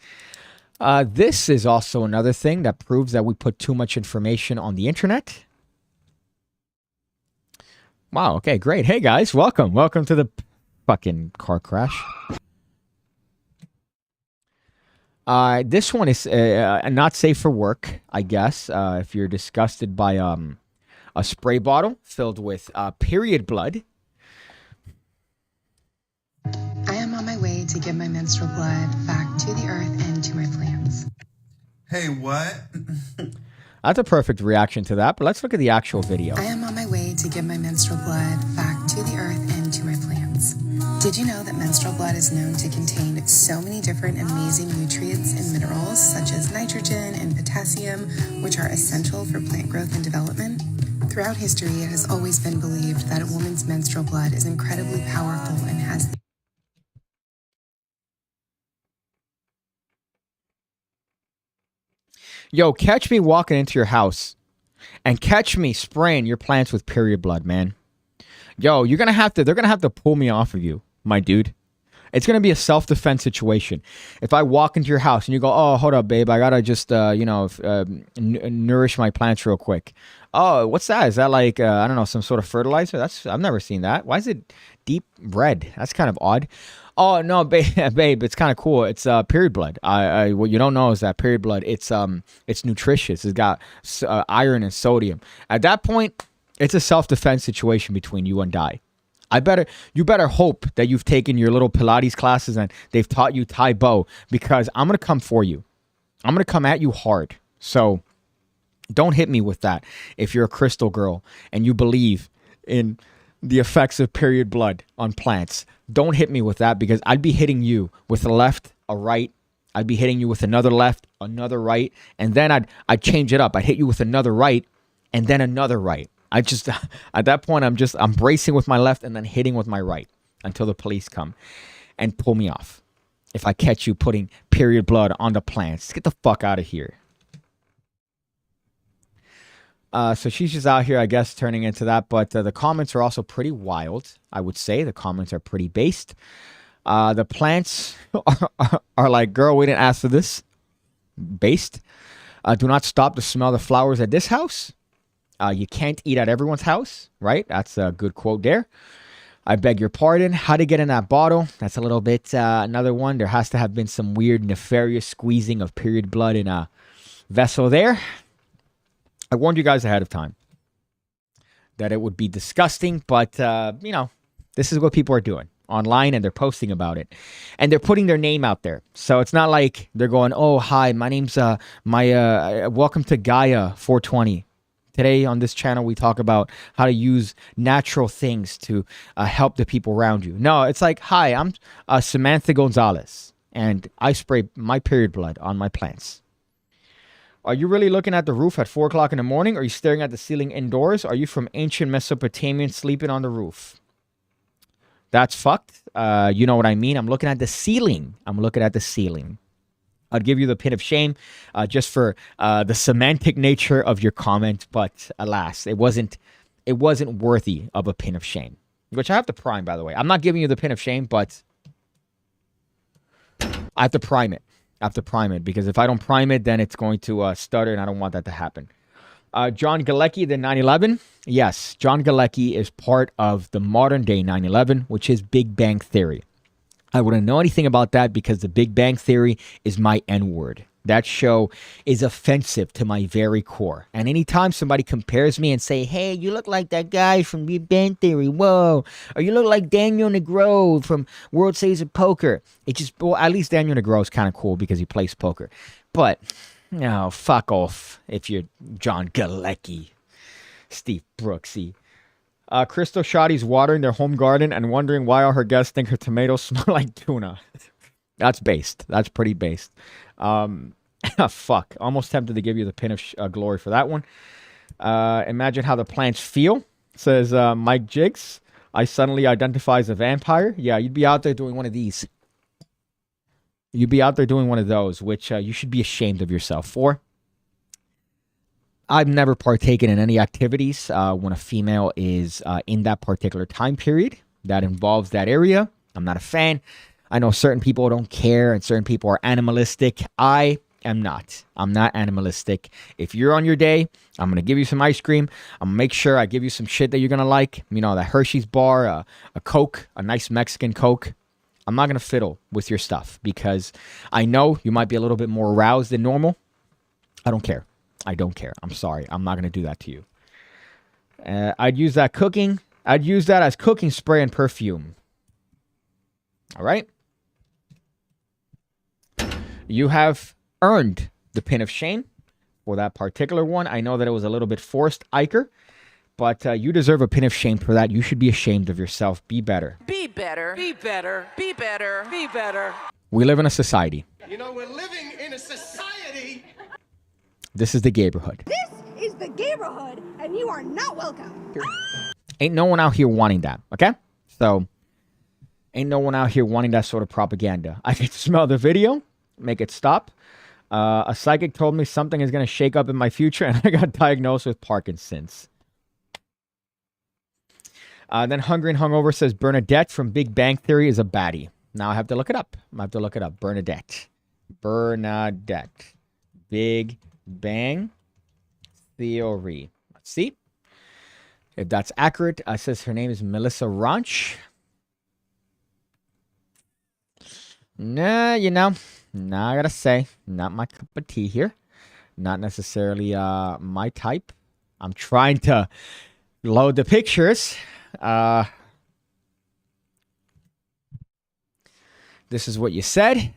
This is also another thing that proves that we put too much information on the internet. Wow, okay, great. Hey, guys, welcome. Welcome to the fucking car crash. This one is not safe for work, I guess, if you're disgusted by a spray bottle filled with period blood. I am on my way to give my menstrual blood back to the earth and to my plants. Hey, what? That's a perfect reaction to that, but let's look at the actual video. I am on my way to give my menstrual blood back to the earth and to my plants. Did you know that menstrual blood is known to contain so many different amazing nutrients and minerals, such as nitrogen and potassium, which are essential for plant growth and development? Throughout history, it has always been believed that a woman's menstrual blood is incredibly powerful and has the Yo, catch me walking into your house and catch me spraying your plants with period blood, man. Yo, they're gonna have to pull me off of you, my dude. It's gonna be a self-defense situation. If I walk into your house and you go, oh, hold up, babe, I gotta just, nourish my plants real quick. Oh, what's that? Is that like, I don't know, some sort of fertilizer? I've never seen that. Why is it deep red? That's kind of odd. Oh no, babe, it's kind of cool. It's period blood. What you don't know is that period blood, it's nutritious. It's got iron and sodium. At that point, it's a self-defense situation between you and I. You better hope that you've taken your little Pilates classes and they've taught you Tai Bo, because I'm gonna come for you. I'm going to come at you hard. So don't hit me with that. If you're a crystal girl and you believe in the effects of period blood on plants, don't hit me with that, because I'd be hitting you with a left, a right. I'd be hitting you with another left, another right, and then I'd change it up. I'd hit you with another right and then another right. I just, at that point, I'm bracing with my left and then hitting with my right until the police come and pull me off. If I catch you putting period blood on the plants, get the fuck out of here. So she's just out here, I guess, turning into that. But the comments are also pretty wild, I would say. The comments are pretty based. The plants are like, girl, we didn't ask for this. Based. Do not stop to smell the flowers at this house. You can't eat at everyone's house, right? That's a good quote there. I beg your pardon. How to get in that bottle? That's a little bit another one. There has to have been some weird nefarious squeezing of period blood in a vessel there. I warned you guys ahead of time that it would be disgusting, but, you know, this is what people are doing online, and they're posting about it. And they're putting their name out there. So it's not like they're going, oh, hi, my name's, welcome to Gaia 420. Today on this channel, we talk about how to use natural things to help the people around you. No, it's like, hi, I'm Samantha Gonzalez, and I spray my period blood on my plants. Are you really looking at the roof at 4 o'clock in the morning? Are you staring at the ceiling indoors? Are you from ancient Mesopotamia sleeping on the roof? That's fucked. You know what I mean? I'm looking at the ceiling. I'm looking at the ceiling. I'd give you the pin of shame just for the semantic nature of your comment. But alas, it wasn't worthy of a pin of shame. Which I have to prime, by the way. I'm not giving you the pin of shame, but I have to prime it. Because if I don't prime it, then it's going to stutter, and I don't want that to happen. John Galecki, the 9/11. Yes, John Galecki is part of the modern day 9/11, which is Big Bang Theory. I wouldn't know anything about that because the Big Bang Theory is my N-word. That show is offensive to my very core. And anytime somebody compares me and say, hey, you look like that guy from Big Bang Theory, whoa, or you look like Daniel Negro from World Series of Poker, it just, well, at least Daniel Negro is kind of cool because he plays poker. But, no, fuck off if you're John Galecki, Steve Brooksy. Crystal Shoddy's watering their home garden and wondering why all her guests think her tomatoes smell like tuna. That's based. That's pretty based. Fuck. Almost tempted to give you the pin of glory for that one. Imagine how the plants feel, says Mike Jiggs. I suddenly identify as a vampire. Yeah, you'd be out there doing one of these. You'd be out there doing one of those, which you should be ashamed of yourself for. I've never partaken in any activities when a female is in that particular time period that involves that area. I'm not a fan. I know certain people don't care and certain people are animalistic. I am not. I'm not animalistic. If you're on your day, I'm going to give you some ice cream. I'm going to make sure I give you some shit that you're going to like. You know, that Hershey's bar, a Coke, a nice Mexican Coke. I'm not going to fiddle with your stuff because I know you might be a little bit more aroused than normal. I don't care. I don't care. I'm sorry. I'm not going to do that to you. I'd use that cooking. I'd use that as cooking spray and perfume. All right. You have earned the pin of shame for that particular one. I know that it was a little bit forced, Iker, but you deserve a pin of shame for that. You should be ashamed of yourself. Be better. Be better. Be better. Be better. Be better. We live in a society. You know, we're living in a society. This is the Gaberhood. This is the Gaberhood, and you are not welcome. Ain't no one out here wanting that, okay? So, ain't no one out here wanting that sort of propaganda. I can smell the video. Make it stop. A psychic told me something is going to shake up in my future, and I got diagnosed with Parkinson's. Then Hungry and Hungover says Bernadette from Big Bang Theory is a baddie. Now I have to look it up. Bernadette. Big Bang Theory. Let's see if that's accurate. Says her name is Melissa Ranch. Nah, you know. Nah, I gotta say, not my cup of tea here. Not necessarily my type. I'm trying to load the pictures. This is what you said.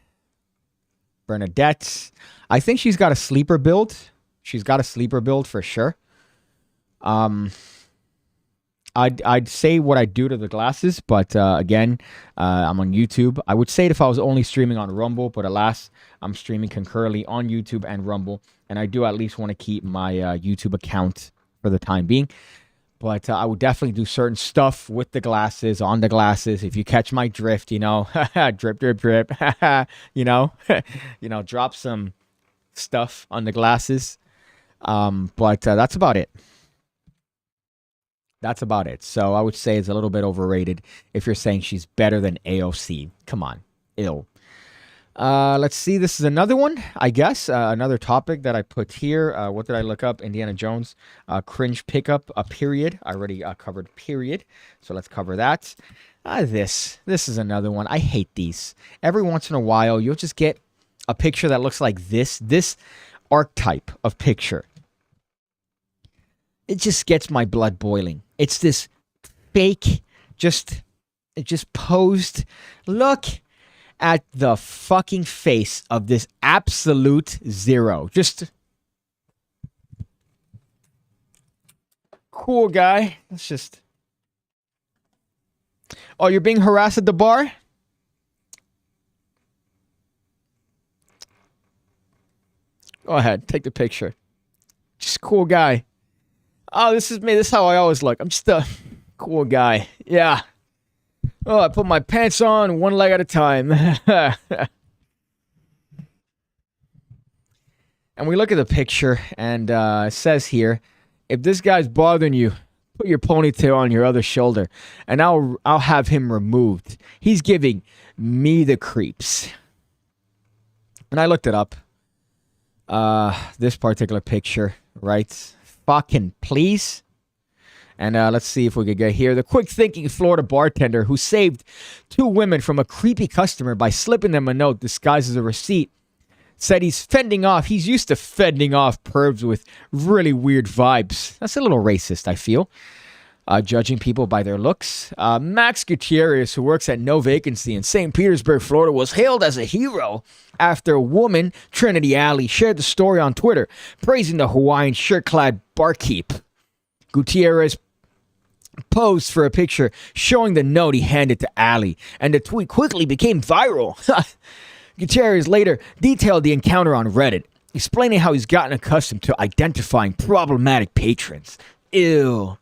Bernadette. I think she's got a sleeper build. She's got a sleeper build for sure. I'd say what I do to the glasses, but again, I'm on YouTube. I would say it if I was only streaming on Rumble, but alas, I'm streaming concurrently on YouTube and Rumble, and I do at least want to keep my YouTube account for the time being. But I would definitely do certain stuff with the glasses, on the glasses. If you catch my drift, you know, drip, drip, drip, you know, drop some stuff on the glasses. But that's about it. That's about it. So I would say it's a little bit overrated if you're saying she's better than AOC. Come on. Ill. Let's see. This is another one, I guess. Another topic that I put here. What did I look up? Indiana Jones. Cringe pickup. Period. I already covered period. So let's cover that. This is another one. I hate these. Every once in a while, you'll just get a picture that looks like this. This archetype of picture. It just gets my blood boiling. It's this fake, just posed. Look at the fucking face of this absolute zero. Just cool guy. Let's just. Oh, you're being harassed at the bar? Go ahead, take the picture. Just cool guy. Oh, this is me. This is how I always look. I'm just a cool guy. Yeah. Oh, I put my pants on one leg at a time. And we look at the picture, and it says here, if this guy's bothering you, put your ponytail on your other shoulder, and I'll have him removed. He's giving me the creeps. And I looked it up. This particular picture, right? Fucking please. And let's see if we could get here. The quick-thinking Florida bartender who saved 2 women from a creepy customer by slipping them a note disguised as a receipt said he's used to fending off pervs with really weird vibes. That's a little racist, I feel. Judging people by their looks. Max Gutierrez, who works at No Vacancy in St. Petersburg, Florida, was hailed as a hero after a woman, Trinity Alley, shared the story on Twitter, praising the Hawaiian shirt-clad barkeep. Gutierrez posed for a picture showing the note he handed to Alley, and the tweet quickly became viral. Gutierrez later detailed the encounter on Reddit, explaining how he's gotten accustomed to identifying problematic patrons. Ew.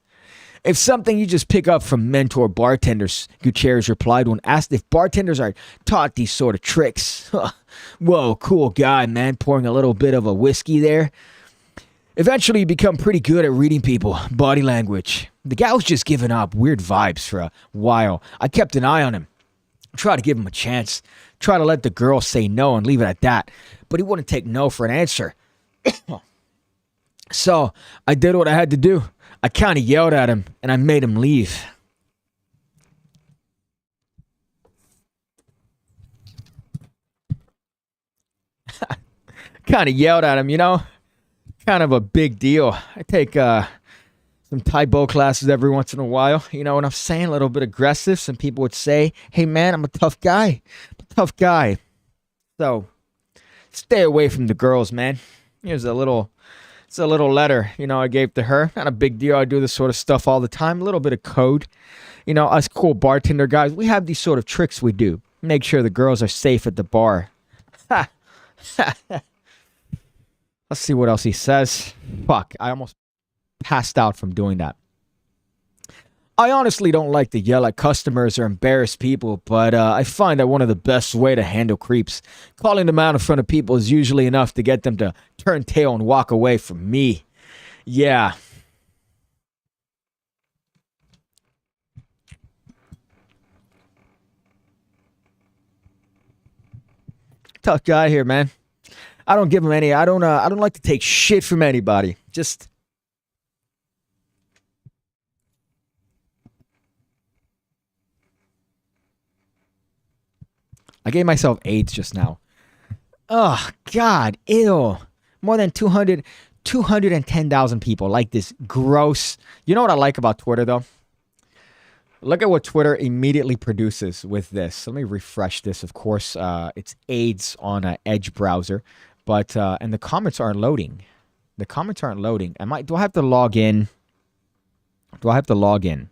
It's something you just pick up from mentor bartenders, Gutierrez replied when asked if bartenders are taught these sort of tricks. Whoa, cool guy, man, pouring a little bit of a whiskey there. Eventually, you become pretty good at reading people, body language. The guy was just giving up weird vibes for a while. I kept an eye on him. Try to give him a chance. Try to let the girl say no and leave it at that. But he wouldn't take no for an answer. So, I did what I had to do. I kind of yelled at him, and I made him leave. Kind of yelled at him, you know? Kind of a big deal. I take some Taibo classes every once in a while. You know what I'm saying? A little bit aggressive. Some people would say, hey, man, I'm a tough guy. I'm a tough guy. So, stay away from the girls, man. Here's a little letter, you know, I gave to her. Not a big deal. I do this sort of stuff all the time. A little bit of code. You know, us cool bartender guys, we have these sort of tricks we do. Make sure the girls are safe at the bar. Ha! Let's see what else he says. Fuck, I almost passed out from doing that. I honestly don't like to yell at customers or embarrass people, but I find that one of the best way to handle creeps, calling them out in front of people is usually enough to get them to turn tail and walk away from me. Yeah. Tough guy here, man. I don't give him any. I don't like to take shit from anybody. Just. I gave myself AIDS just now. Oh, God. Ew. More than 210,000 people like this gross. You know what I like about Twitter, though? Look at what Twitter immediately produces with this. Let me refresh this. Of course, it's AIDS on an Edge browser, but and the comments aren't loading. The comments aren't loading. Do I have to log in? Do I have to log in?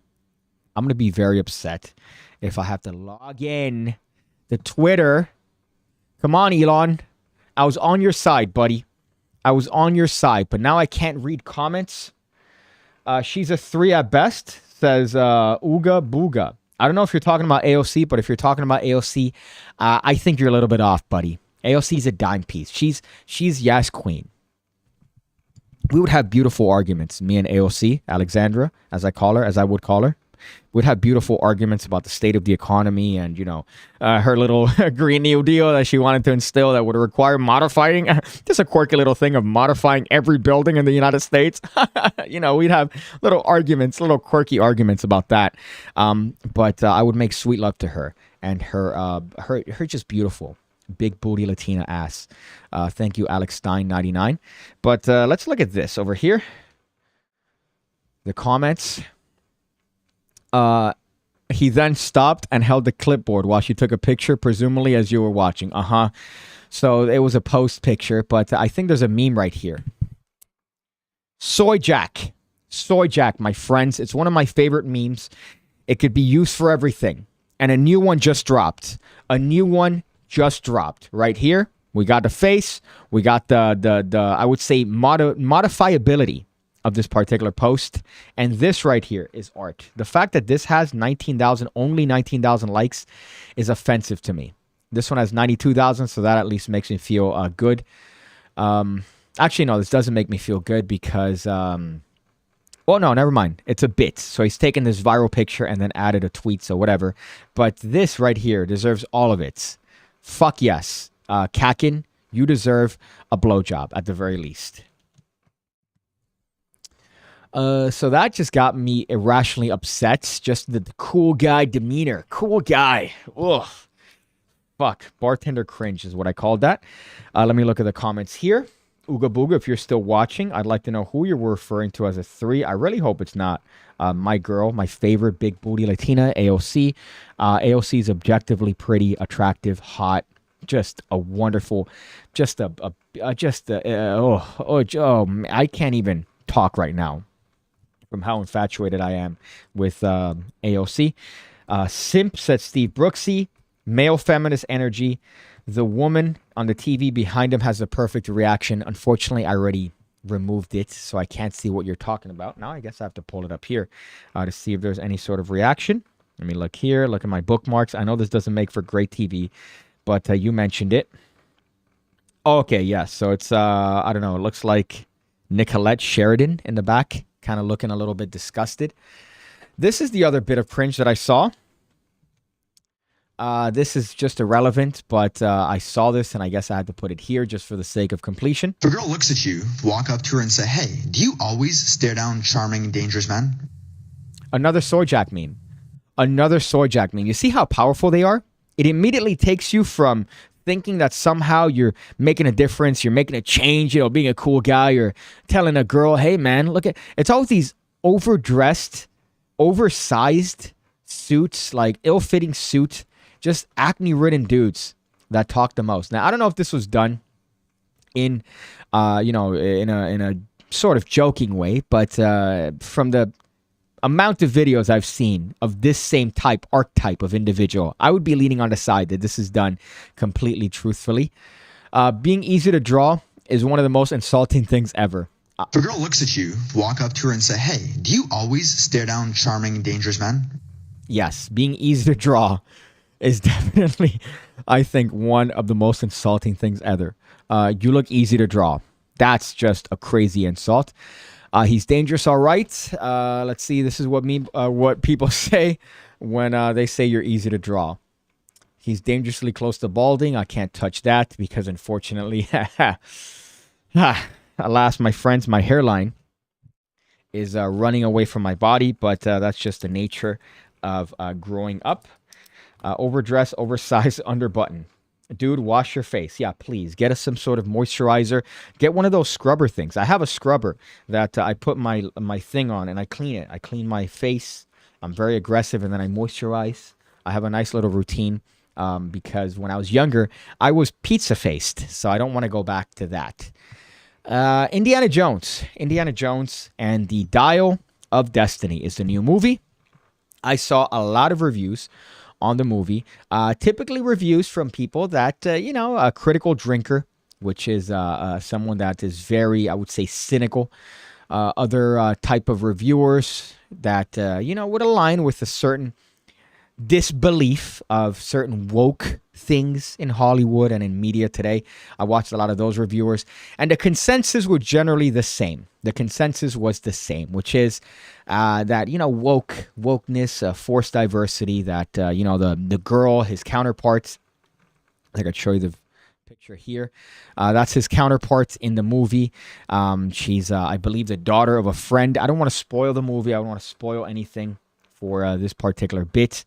I'm gonna be very upset if I have to log in to Twitter. Come on, Elon. I was on your side, buddy. I was on your side, but now I can't read comments. She's a 3 at best, says Ooga Booga. I don't know if you're talking about AOC, but if you're talking about AOC, I think you're a little bit off, buddy. AOC's a dime piece. She's Yes Queen. We would have beautiful arguments, me and AOC, Alexandra, as I would call her. We'd have beautiful arguments about the state of the economy and, her little Green New Deal that she wanted to instill that would require modifying, just a quirky little thing of modifying every building in the United States. We'd have little arguments, little quirky arguments about that. But I would make sweet love to her and her just beautiful. Big booty Latina ass. Thank you, Alex Stein 99. But let's look at this over here. The comments. He then stopped and held the clipboard while she took a picture, presumably as you were watching. So it was a post picture, but I think there's a meme right here. Soy Jack, my friends. It's one of my favorite memes. It could be used for everything. And a new one just dropped. Right here. We got the face. We got the I would say modifiability of this particular post. And this right here is art. The fact that this has only 19,000 likes is offensive to me. This one has 92,000, so that at least makes me feel good. Actually, no, this doesn't make me feel good because, well, no, never mind. It's a bit. So he's taken this viral picture and then added a tweet, so whatever. But this right here deserves all of it. Fuck yes. Kakin, you deserve a blowjob at the very least. So that just got me irrationally upset. Just the cool guy demeanor. Cool guy. Ugh. Fuck. Bartender cringe is what I called that. Let me look at the comments here. Ooga Booga, if you're still watching, I'd like to know who you were referring to as a 3. I really hope it's not my girl, my favorite big booty Latina, AOC. AOC is objectively pretty, attractive, hot. Just a wonderful, I can't even talk right now from how infatuated I am with AOC. Simp, said Steve Brooksy. Male feminist energy. The woman on the TV behind him has the perfect reaction. Unfortunately, I already removed it, so I can't see what you're talking about. Now I guess I have to pull it up here to see if there's any sort of reaction. Let me look here. Look at my bookmarks. I know this doesn't make for great TV, but you mentioned it. Okay, yes. So it's, I don't know. It looks like Nicolette Sheridan in the back, kind of looking a little bit disgusted. This is the other bit of cringe that I saw. This is just irrelevant, but I saw this and I guess I had to put it here just for the sake of completion. If a girl looks at you, walk up to her and say, "Hey, do you always stare down charming, dangerous men?" Another Soy Jack meme. Another Soy Jack meme. You see how powerful they are? It immediately takes you from thinking that somehow you're making a difference, you're making a change, being a cool guy, you're telling a girl, "Hey man, look at," it's always these overdressed, oversized suits, like ill-fitting suit, just acne-ridden dudes that talk the most. Now, I don't know if this was done in a sort of joking way, but from the amount of videos I've seen of this same archetype of individual, I would be leaning on the side that this is done completely truthfully. Being easy to draw is one of the most insulting things ever. If a girl looks at you, walk up to her and say, "Hey, do you always stare down charming, dangerous men?" Yes, being easy to draw is definitely, I think, one of the most insulting things ever. You look easy to draw. That's just a crazy insult. He's dangerous, all right. Let's see. This is what people say when they say you're easy to draw. He's dangerously close to balding. I can't touch that because, unfortunately, alas, my friends, my hairline is running away from my body. But that's just the nature of growing up. Overdressed, oversized underbutton. Dude, wash your face. Yeah, please. Get us some sort of moisturizer. Get one of those scrubber things. I have a scrubber that I put my thing on and I clean it. I clean my face I'm very aggressive, and then I moisturize. I have a nice little routine because when I was younger, I was pizza faced, so I don't want to go back to that. Indiana Jones and the Dial of Destiny is the new movie. I saw a lot of reviews on the movie, typically reviews from people that, a critical drinker, which is someone that is very, I would say, cynical. Other type of reviewers that, would align with a certain disbelief of certain woke things in Hollywood and in media today. I watched a lot of those reviewers, and the consensus was generally the same. The consensus was the same, which is that, wokeness, forced diversity, that, the girl, his counterparts, I think I'd show you the picture here. That's his counterparts in the movie. She's, I believe, the daughter of a friend. I don't want to spoil the movie. I don't want to spoil anything for this particular bit.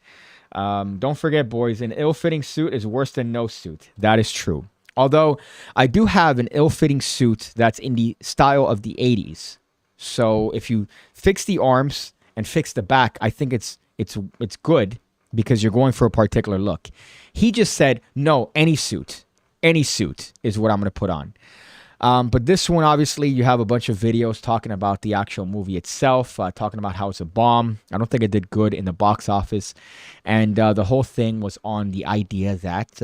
Don't forget, boys, an ill-fitting suit is worse than no suit. That is true. Although I do have an ill-fitting suit that's in the style of the 80s. So if you fix the arms and fix the back, I think it's good because you're going for a particular look. He just said, no, any suit is what I'm going to put on. But this one, obviously, you have a bunch of videos talking about the actual movie itself, talking about how it's a bomb. I don't think it did good in the box office. And the whole thing was on the idea that,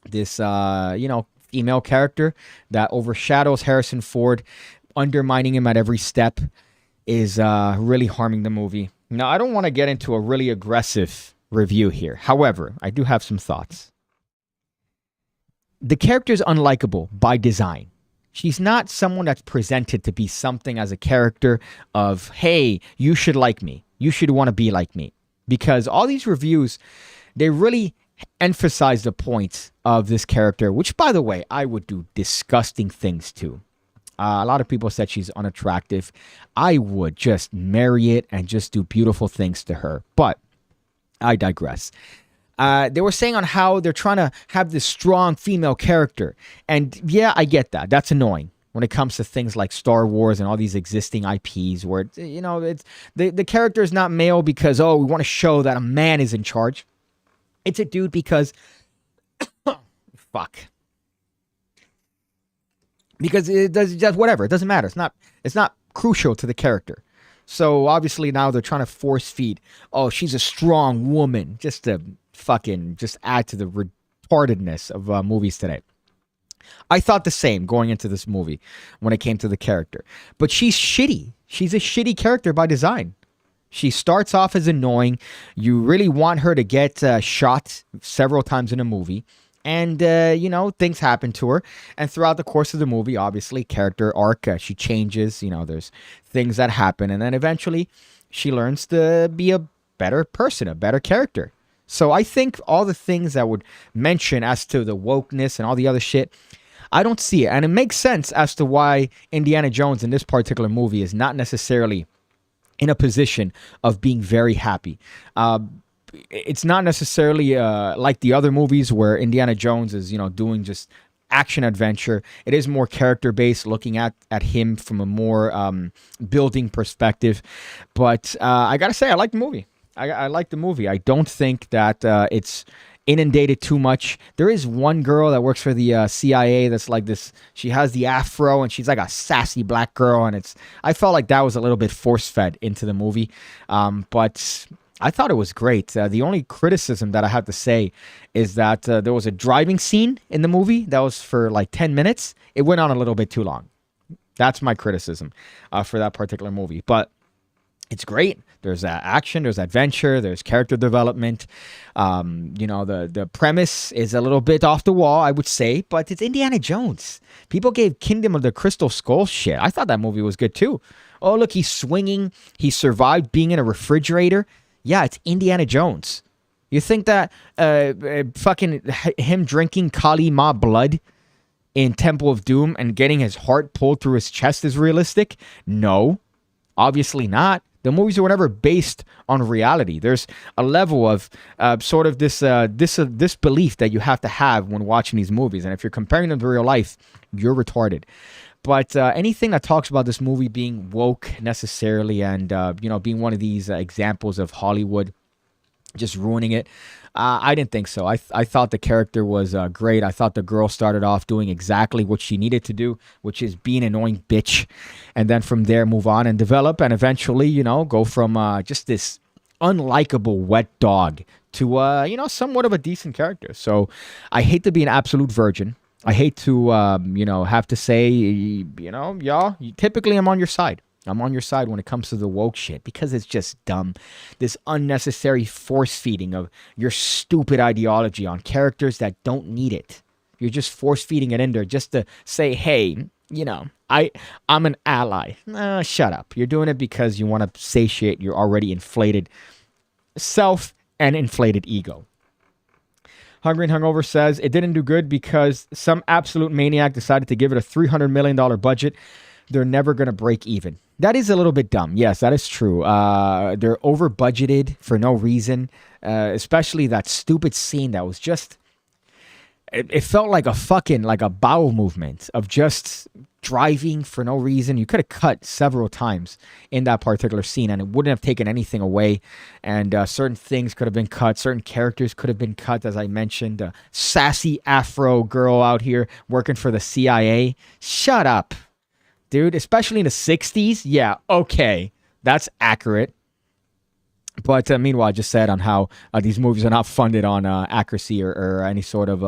this, female character that overshadows Harrison Ford, undermining him at every step, is really harming the movie. Now, I don't want to get into a really aggressive review here. However, I do have some thoughts. The character is unlikable by design. She's not someone that's presented to be something as a character of, hey, you should like me. You should want to be like me. Because all these reviews, they really emphasize the points of this character, which, by the way, I would do disgusting things to. A lot of people said she's unattractive. I would just marry it and just do beautiful things to her. But I digress. They were saying on how they're trying to have this strong female character. And yeah, I get that. That's annoying when it comes to things like Star Wars and all these existing IPs where, it's the character is not male because, we want to show that a man is in charge. It's a dude because, fuck. Because it does just whatever. It doesn't matter. It's not crucial to the character. So obviously now they're trying to force feed. Oh, she's a strong woman. Just to fucking just add to the retardedness of movies today. I thought the same going into this movie when it came to the character. But she's shitty. She's a shitty character by design. She starts off as annoying. You really want her to get shot several times in a movie. And, things happen to her. And throughout the course of the movie, obviously, character arc, she changes. There's things that happen. And then eventually, she learns to be a better person, a better character. So I think all the things that would mention as to the wokeness and all the other shit, I don't see it. And it makes sense as to why Indiana Jones in this particular movie is not necessarily in a position of being very happy. It's not necessarily like the other movies where Indiana Jones is, doing just action adventure. It is more character based, looking at him from a more building perspective. But I gotta say, I like the movie. I like the movie. I don't think that it's inundated too much. There is one girl that works for the CIA that's like this. She has the afro and she's like a sassy black girl, and I felt like that was a little bit force fed into the movie. But I thought it was great. The only criticism that I have to say is that there was a driving scene in the movie that was for like 10 minutes. It went on a little bit too long. That's my criticism for that particular movie. But it's great. There's action, there's adventure, there's character development. The premise is a little bit off the wall, I would say, but it's Indiana Jones. People gave Kingdom of the Crystal Skull shit. I thought that movie was good too. Oh, look, he's swinging. He survived being in a refrigerator. Yeah, it's Indiana Jones. You think that fucking him drinking Kali Ma blood in Temple of Doom and getting his heart pulled through his chest is realistic? No, obviously not. The movies were never based on reality. There's a level of sort of this belief that you have to have when watching these movies. And if you're comparing them to real life, you're retarded. But anything that talks about this movie being woke necessarily and, being one of these examples of Hollywood just ruining it, I didn't think so. I thought the character was great. I thought the girl started off doing exactly what she needed to do, which is be an annoying bitch. And then from there, move on and develop and eventually, go from just this unlikable wet dog to, somewhat of a decent character. So I hate to be an absolute virgin. I hate to, have to say, y'all, typically I'm on your side. I'm on your side when it comes to the woke shit because it's just dumb. This unnecessary force feeding of your stupid ideology on characters that don't need it. You're just force feeding it in there just to say, hey, I'm an ally. Shut up. You're doing it because you want to satiate your already inflated self and inflated ego. Hungry and Hungover says it didn't do good because some absolute maniac decided to give it a $300 million budget. They're never going to break even. That is a little bit dumb. Yes, that is true. They're over budgeted for no reason, especially that stupid scene that was just... It felt like a bowel movement of just driving for no reason. You could have cut several times in that particular scene and it wouldn't have taken anything away. And certain things could have been cut. Certain characters could have been cut, as I mentioned. Sassy Afro girl out here working for the CIA. Shut up, dude. Especially in the 60s. Yeah, okay. That's accurate. But meanwhile, I just said on how these movies are not funded on accuracy or any sort of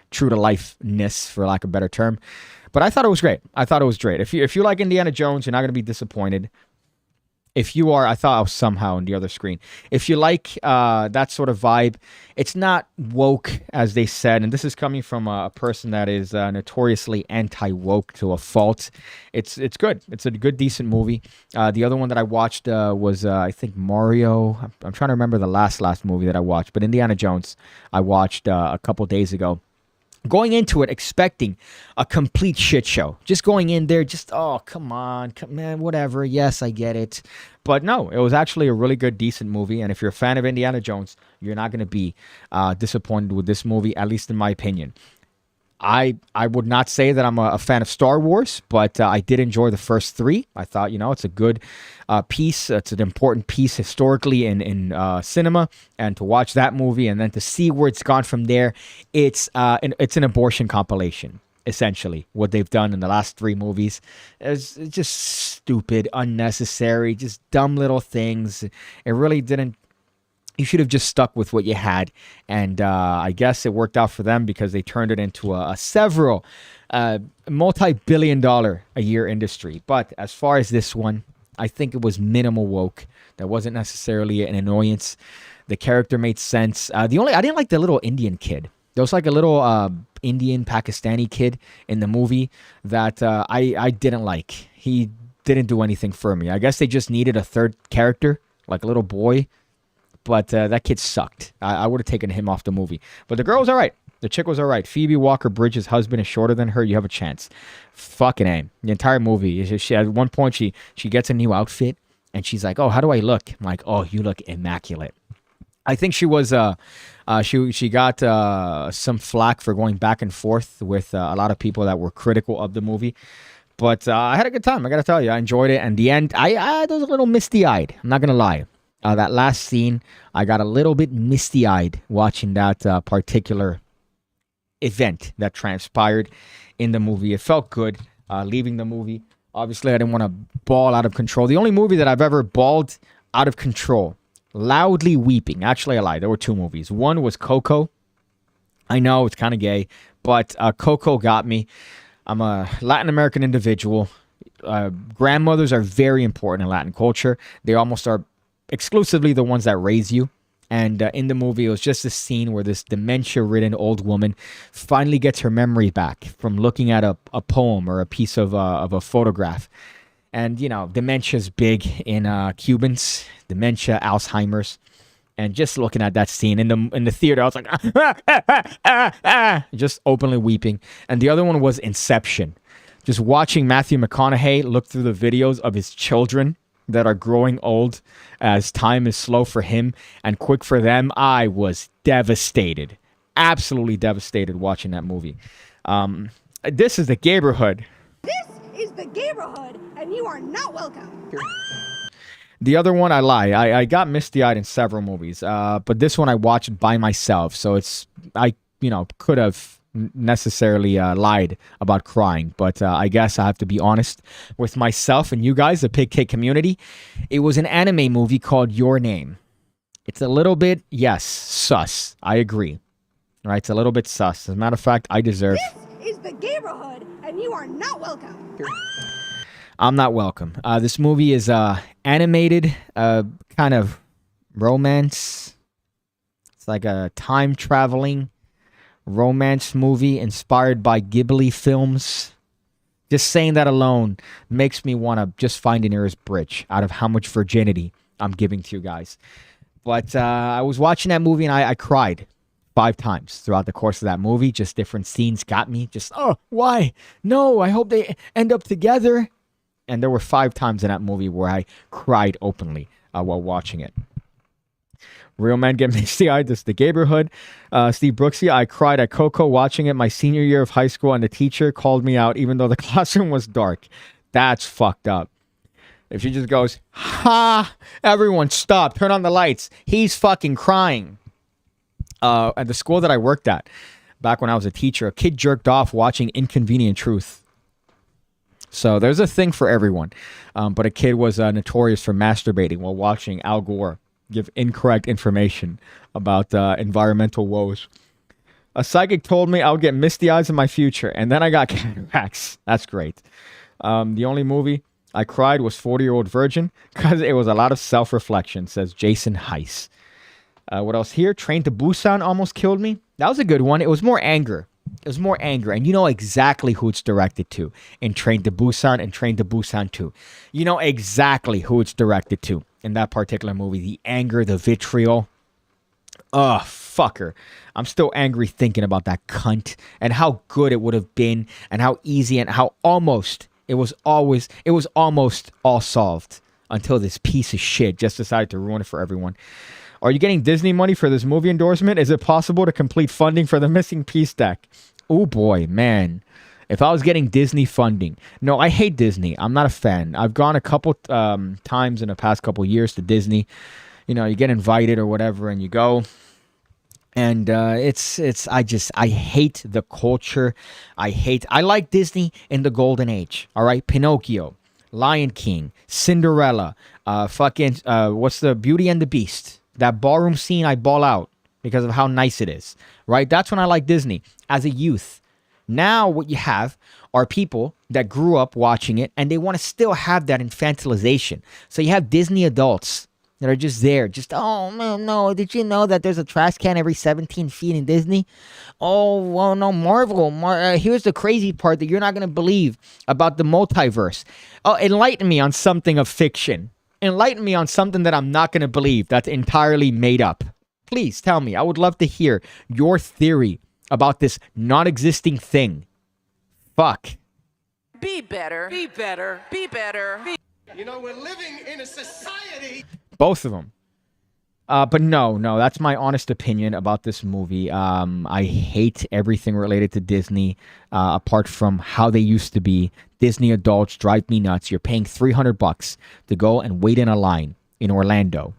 true-to-life-ness, for lack of a better term. But I thought it was great. If you like Indiana Jones, you're not going to be disappointed. If you are, I thought I was somehow on the other screen. If you like that sort of vibe, it's not woke, as they said. And this is coming from a person that is notoriously anti-woke to a fault. It's good. It's a good, decent movie. The other one that I watched was, I think, Mario. I'm trying to remember the last movie that I watched. But Indiana Jones, I watched a couple days ago. Going into it expecting a complete shit show. Just going in there, oh, come on, man, whatever. Yes, I get it. But no, it was actually a really good, decent movie. And if you're a fan of Indiana Jones, you're not going to be disappointed with this movie, at least in my opinion. I would not say that I'm a fan of Star Wars, but I did enjoy the first three. I thought, it's a good piece. It's an important piece historically in cinema. And to watch that movie and then to see where it's gone from there, it's an abortion compilation, essentially, what they've done in the last three movies. It's just stupid, unnecessary, just dumb little things. It really didn't. You should have just stuck with what you had. And I guess it worked out for them because they turned it into a several multi-billion-dollar a year industry. But as far as this one, I think it was minimal woke. That wasn't necessarily an annoyance. The character made sense. I didn't like the little Indian kid. There was like a little Indian Pakistani kid in the movie that I didn't like. He didn't do anything for me. I guess they just needed a third character, like a little boy. But that kid sucked. I would have taken him off the movie. But the girl was all right. The chick was all right. Phoebe Walker-Bridge's husband is shorter than her. You have a chance. Fucking A. The entire movie. At one point, she gets a new outfit. And she's like, oh, how do I look? I'm like, oh, you look immaculate. I think she was... she got some flack for going back and forth with a lot of people that were critical of the movie. But I had a good time. I got to tell you. I enjoyed it. And the end, I was a little misty-eyed. I'm not going to lie. That last scene, I got a little bit misty-eyed watching that particular event that transpired in the movie. It felt good leaving the movie. Obviously, I didn't want to bawl out of control. The only movie that I've ever bawled out of control, loudly weeping. Actually, I lied. There were two movies. One was Coco. I know, it's kind of gay, but Coco got me. I'm a Latin American individual. Grandmothers are very important in Latin culture. They almost are exclusively the ones that raise you. And in the movie, it was just a scene where this dementia-ridden old woman finally gets her memory back from looking at a poem or a piece of a photograph. And, dementia's big in Cubans, dementia, Alzheimer's. And just looking at that scene in the theater, I was like, just openly weeping. And the other one was Inception. Just watching Matthew McConaughey look through the videos of his children that are growing old as time is slow for him and quick for them. I was devastated. Absolutely devastated watching that movie. This is the Gaberhood. This the Gaberhood, and you are not welcome. The other one, I lie. I got misty-eyed in several movies, but this one I watched by myself, so I could have necessarily lied about crying, but I guess I have to be honest with myself and you guys, the PigCake community. It was an anime movie called Your Name. It's a little bit, yes, sus. I agree. All right, it's a little bit sus. As a matter of fact, I deserve... This is the Gaberhood, and you are not welcome. I'm not welcome. This movie is animated, kind of romance. It's like a time-traveling romance movie inspired by Ghibli films. Just saying that alone makes me want to just find an nearest bridge out of how much virginity I'm giving to you guys. But I was watching that movie and I cried 5 times throughout the course of that movie. Just different scenes got me. Just, oh, why? No, I hope they end up together. And there were 5 times in that movie where I cried openly while watching it. Real men get misty-eyed. This is the Gaberhood. Steve Brooksy, I cried at Coco watching it my senior year of high school, and the teacher called me out even though the classroom was dark. That's fucked up. If she just goes, ha, everyone stop, turn on the lights. He's fucking crying. At the school that I worked at, back when I was a teacher, a kid jerked off watching Inconvenient Truth. So there's a thing for everyone. But a kid was notorious for masturbating while watching Al Gore give incorrect information about environmental woes. A psychic told me I would get misty eyes in my future, and then I got cataracts. That's great. The only movie I cried was 40-Year-Old Virgin because it was a lot of self-reflection, says Jason Heiss. What else here? Train to Busan almost killed me. That was a good one. It was more anger. And you know exactly who it's directed to in Train to Busan and Train to Busan 2. You know exactly who it's directed to in that particular movie. The anger, the vitriol. Ugh, fucker. I'm still angry thinking about that cunt and how good it would have been and how easy and how almost it was almost all solved until this piece of shit just decided to ruin it for everyone. Are you getting Disney money for this movie endorsement? Is it possible to complete funding for the missing piece deck? Oh boy, man. If I was getting Disney funding. No, I hate Disney. I'm not a fan. I've gone a couple times in the past couple years to Disney. You know, you get invited or whatever and you go. And I hate the culture. I like Disney in the golden age. All right. Pinocchio, Lion King, Cinderella, what's the Beauty and the Beast? That ballroom scene, I ball out because of how nice it is, right? That's when I like Disney as a youth. Now what you have are people that grew up watching it and they want to still have that infantilization. So you have Disney adults that are just there, just, oh, man, no, did you know that there's a trash can every 17 feet in Disney? Oh, well, no, Marvel. Here's the crazy part that you're not going to believe about the multiverse. Oh, enlighten me on something of fiction. Enlighten me on something that I'm not going to believe that's entirely made up. Please tell me. I would love to hear your theory about this non-existing thing. Fuck. Be better. Be better. Be better. You know, we're living in a society. Both of them. But no, that's my honest opinion about this movie. I hate everything related to Disney, apart from how they used to be. Disney adults drive me nuts. You're paying $300 to go and wait in a line in Orlando.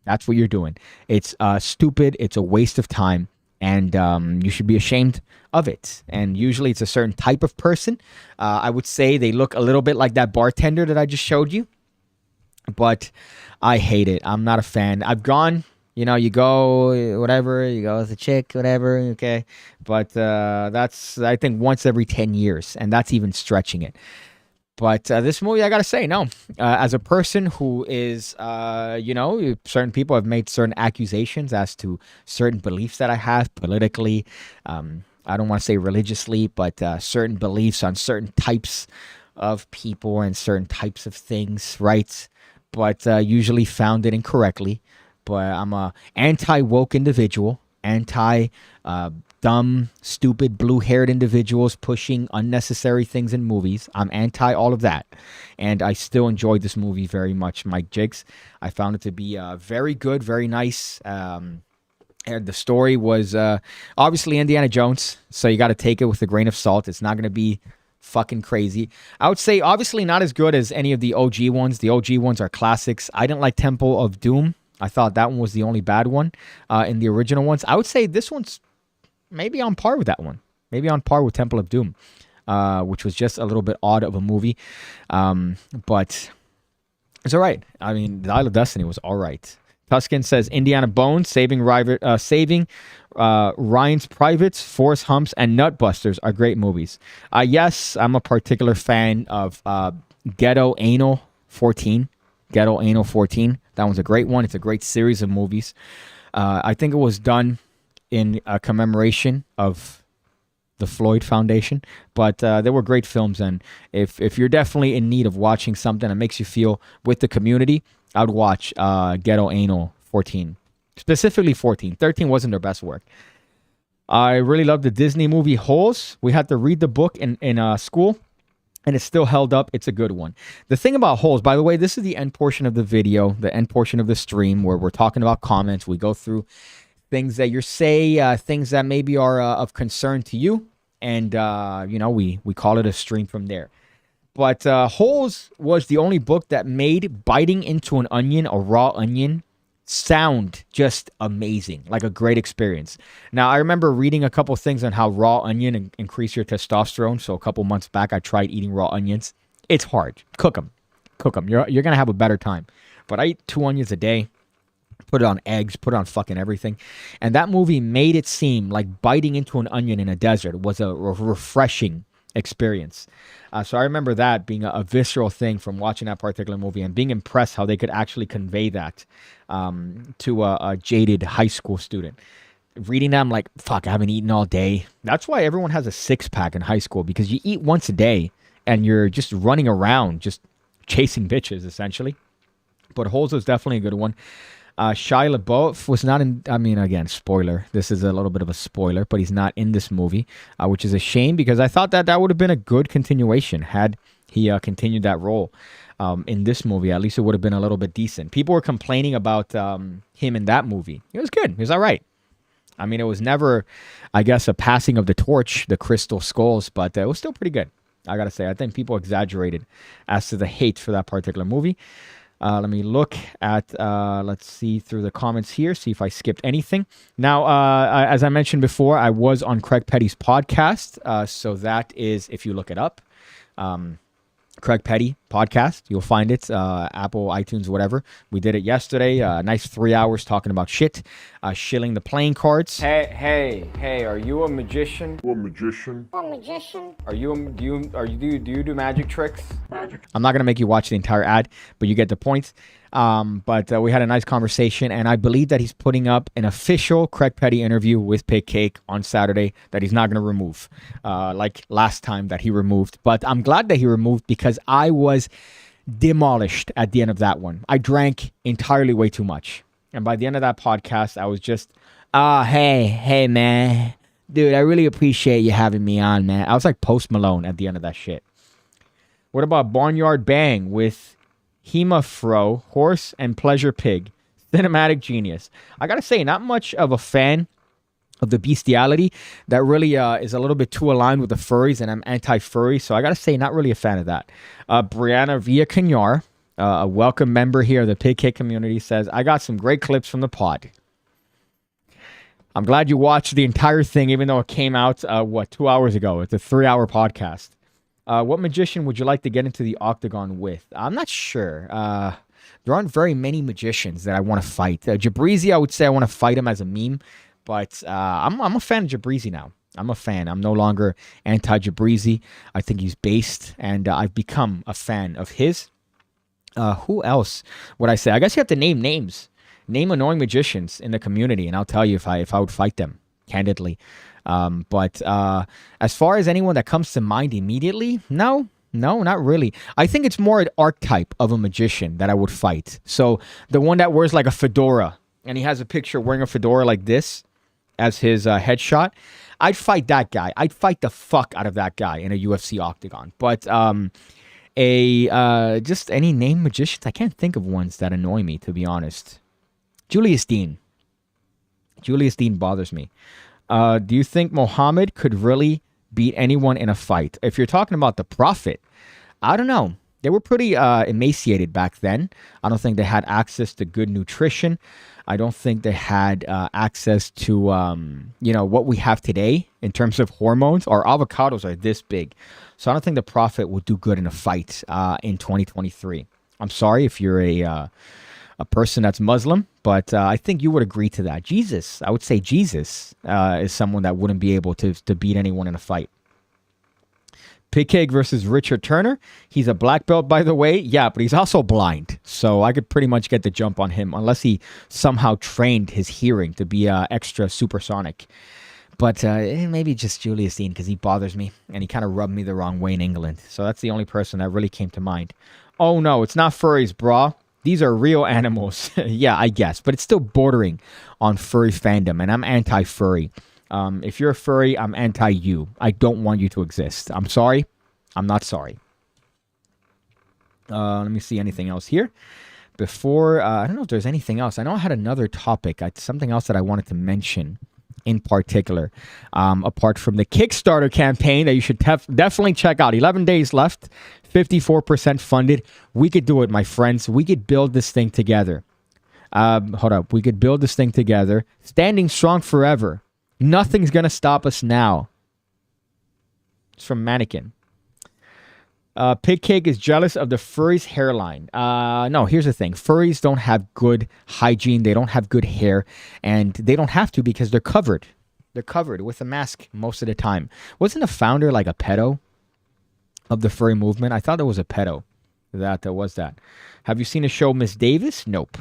That's what you're doing. It's stupid. It's a waste of time. And you should be ashamed of it. And usually it's a certain type of person. I would say they look a little bit like that bartender that I just showed you. But I hate it. I'm not a fan. I've gone, you go, whatever, you go with a chick, whatever, okay. But that's, I think, once every 10 years, and that's even stretching it. But this movie, I got to say, no. As a person who is, certain people have made certain accusations as to certain beliefs that I have politically. I don't want to say religiously, but certain beliefs on certain types of people and certain types of things, right? But usually founded incorrectly. But I'm a anti-woke individual, dumb, stupid, blue-haired individuals pushing unnecessary things in movies. I'm anti all of that. And I still enjoyed this movie very much, Mike Jigs. I found it to be very good, very nice. And the story was obviously Indiana Jones, so you got to take it with a grain of salt. It's not going to be fucking crazy. I would say obviously not as good as any of the OG ones. The OG ones are classics. I didn't like Temple of Doom. I thought that one was the only bad one in the original ones. I would say this one's maybe on par with that one. Maybe on par with Temple of Doom, which was just a little bit odd of a movie. But it's all right. I mean, The Isle of Destiny was all right. Tuscan says Indiana Bones, Saving Ryan's Privates, Forrest Humps, and Nutbusters are great movies. Yes, I'm a particular fan of Ghetto Anal 14. Ghetto Anal 14. That one's a great one. It's a great series of movies. I think it was done in commemoration of the Floyd Foundation, but they were great films. And if you're definitely in need of watching something that makes you feel with the community, I would watch Ghetto Anal 14. Specifically 14. 13 wasn't their best work. I really love the Disney movie Holes. We had to read the book in school, and it's still held up. It's a good one. The thing about Holes, by the way, this is the end portion of the video, the end portion of the stream, where we're talking about comments. We go through things that you say, things that maybe are of concern to you, and we call it a stream from there. But Holes was the only book that made biting into an onion, a raw onion, sound just amazing, like a great experience. Now, I remember reading a couple things on how raw onion increase your testosterone. So a couple months back, I tried eating raw onions. It's hard. Cook them. You're going to have a better time. But I eat 2 onions a day. Put it on eggs, put it on fucking everything. And that movie made it seem like biting into an onion in a desert was a refreshing experience. So I remember that being a visceral thing from watching that particular movie and being impressed how they could actually convey that to a jaded high school student. Reading that, I'm like, fuck, I haven't eaten all day. That's why everyone has a 6-pack in high school, because you eat once a day and you're just running around, just chasing bitches, essentially. But Holes was definitely a good one. Shia LaBeouf was not in, I mean, again, spoiler. This is a little bit of a spoiler, but he's not in this movie, which is a shame, because I thought that would have been a good continuation had he continued that role in this movie. At least it would have been a little bit decent. People were complaining about him in that movie. It was good. It was all right. I mean, it was never, I guess, a passing of the torch, the Crystal Skulls, but it was still pretty good. I got to say, I think people exaggerated as to the hate for that particular movie. Let me look at, let's see through the comments here, see if I skipped anything. Now, as I mentioned before, I was on Craig Petty's podcast. So that is, if you look it up, Craig Petty podcast, you'll find it, Apple, iTunes, whatever. We did it yesterday, nice 3 hours talking about shit, shilling the playing cards. Hey, are you a magician? What magician? Do you do magic tricks? I'm not going to make you watch the entire ad, but you get the point. But we had a nice conversation, and I believe that he's putting up an official Craig Petty interview with PigCake on Saturday that he's not going to remove, like last time that he removed. But I'm glad that he removed, because I was demolished at the end of that one. I drank entirely way too much. And by the end of that podcast, I was just, hey, man. Dude, I really appreciate you having me on, man. I was like Post Malone at the end of that shit. What about Barnyard Bang with Hemafro, Horse and Pleasure Pig? Cinematic genius. I gotta say, not much of a fan of the bestiality. That really is a little bit too aligned with the furries, and I'm anti-furry, so I gotta say, not really a fan of that. Brianna Villacanyar, a welcome member here of the PigCake community, says, I got some great clips from the pod. I'm glad you watched the entire thing, even though it came out, 2 hours ago. It's a 3-hour podcast. What magician would you like to get into the octagon with? I'm not sure. There aren't very many magicians that I want to fight. Jabrizi, I would say I want to fight him as a meme, but I'm a fan of Jabrizi now. I'm a fan. I'm no longer anti-Jabrizi. I think he's based, and I've become a fan of his. Who else would I say? I guess you have to name names. Name annoying magicians in the community, and I'll tell you if I would fight them, candidly. But as far as anyone that comes to mind immediately, no, not really. I think it's more an archetype of a magician that I would fight. So the one that wears like a fedora, and he has a picture wearing a fedora like this as his headshot, I'd fight that guy. I'd fight the fuck out of that guy in a UFC octagon. But just any name magicians, I can't think of ones that annoy me, to be honest. Julius Dean bothers me. Do you think Muhammad could really beat anyone in a fight. If you're talking about the Prophet, I don't know. They were pretty emaciated back then. I don't think they had access to good nutrition. I don't think they had access to, what we have today in terms of hormones. Our avocados are this big. So I don't think the Prophet will do good in a fight in 2023. I'm sorry if you're a person that's Muslim, but I think you would agree to that. I would say Jesus is someone that wouldn't be able to beat anyone in a fight. PigCake versus Richard Turner. He's a black belt, by the way. Yeah, but he's also blind. So I could pretty much get the jump on him unless he somehow trained his hearing to be extra supersonic. But maybe just Julius Dean because he bothers me and he kind of rubbed me the wrong way in England. So that's the only person that really came to mind. Oh, no, it's not furries, brah. These are real animals. Yeah, I guess. But it's still bordering on furry fandom, and I'm anti-furry. If you're a furry, I'm anti-you. I don't want you to exist. I'm sorry. I'm not sorry. Let me see anything else here. Before, I don't know if there's anything else. I know I had another topic, something else that I wanted to mention in particular, apart from the Kickstarter campaign that you should definitely check out. 11 days left, 54% funded. We could do it, my friends. We could build this thing together. Hold up. We could build this thing together. Standing strong forever. Nothing's going to stop us now. It's from Mannequin. PigCake is jealous of the furries' hairline. No, here's the thing. Furries don't have good hygiene. They don't have good hair. And they don't have to because they're covered. They're covered with a mask most of the time. Wasn't the founder like a pedo of the furry movement? I thought there was a pedo that was that. Have you seen the show Miss Davis? Nope.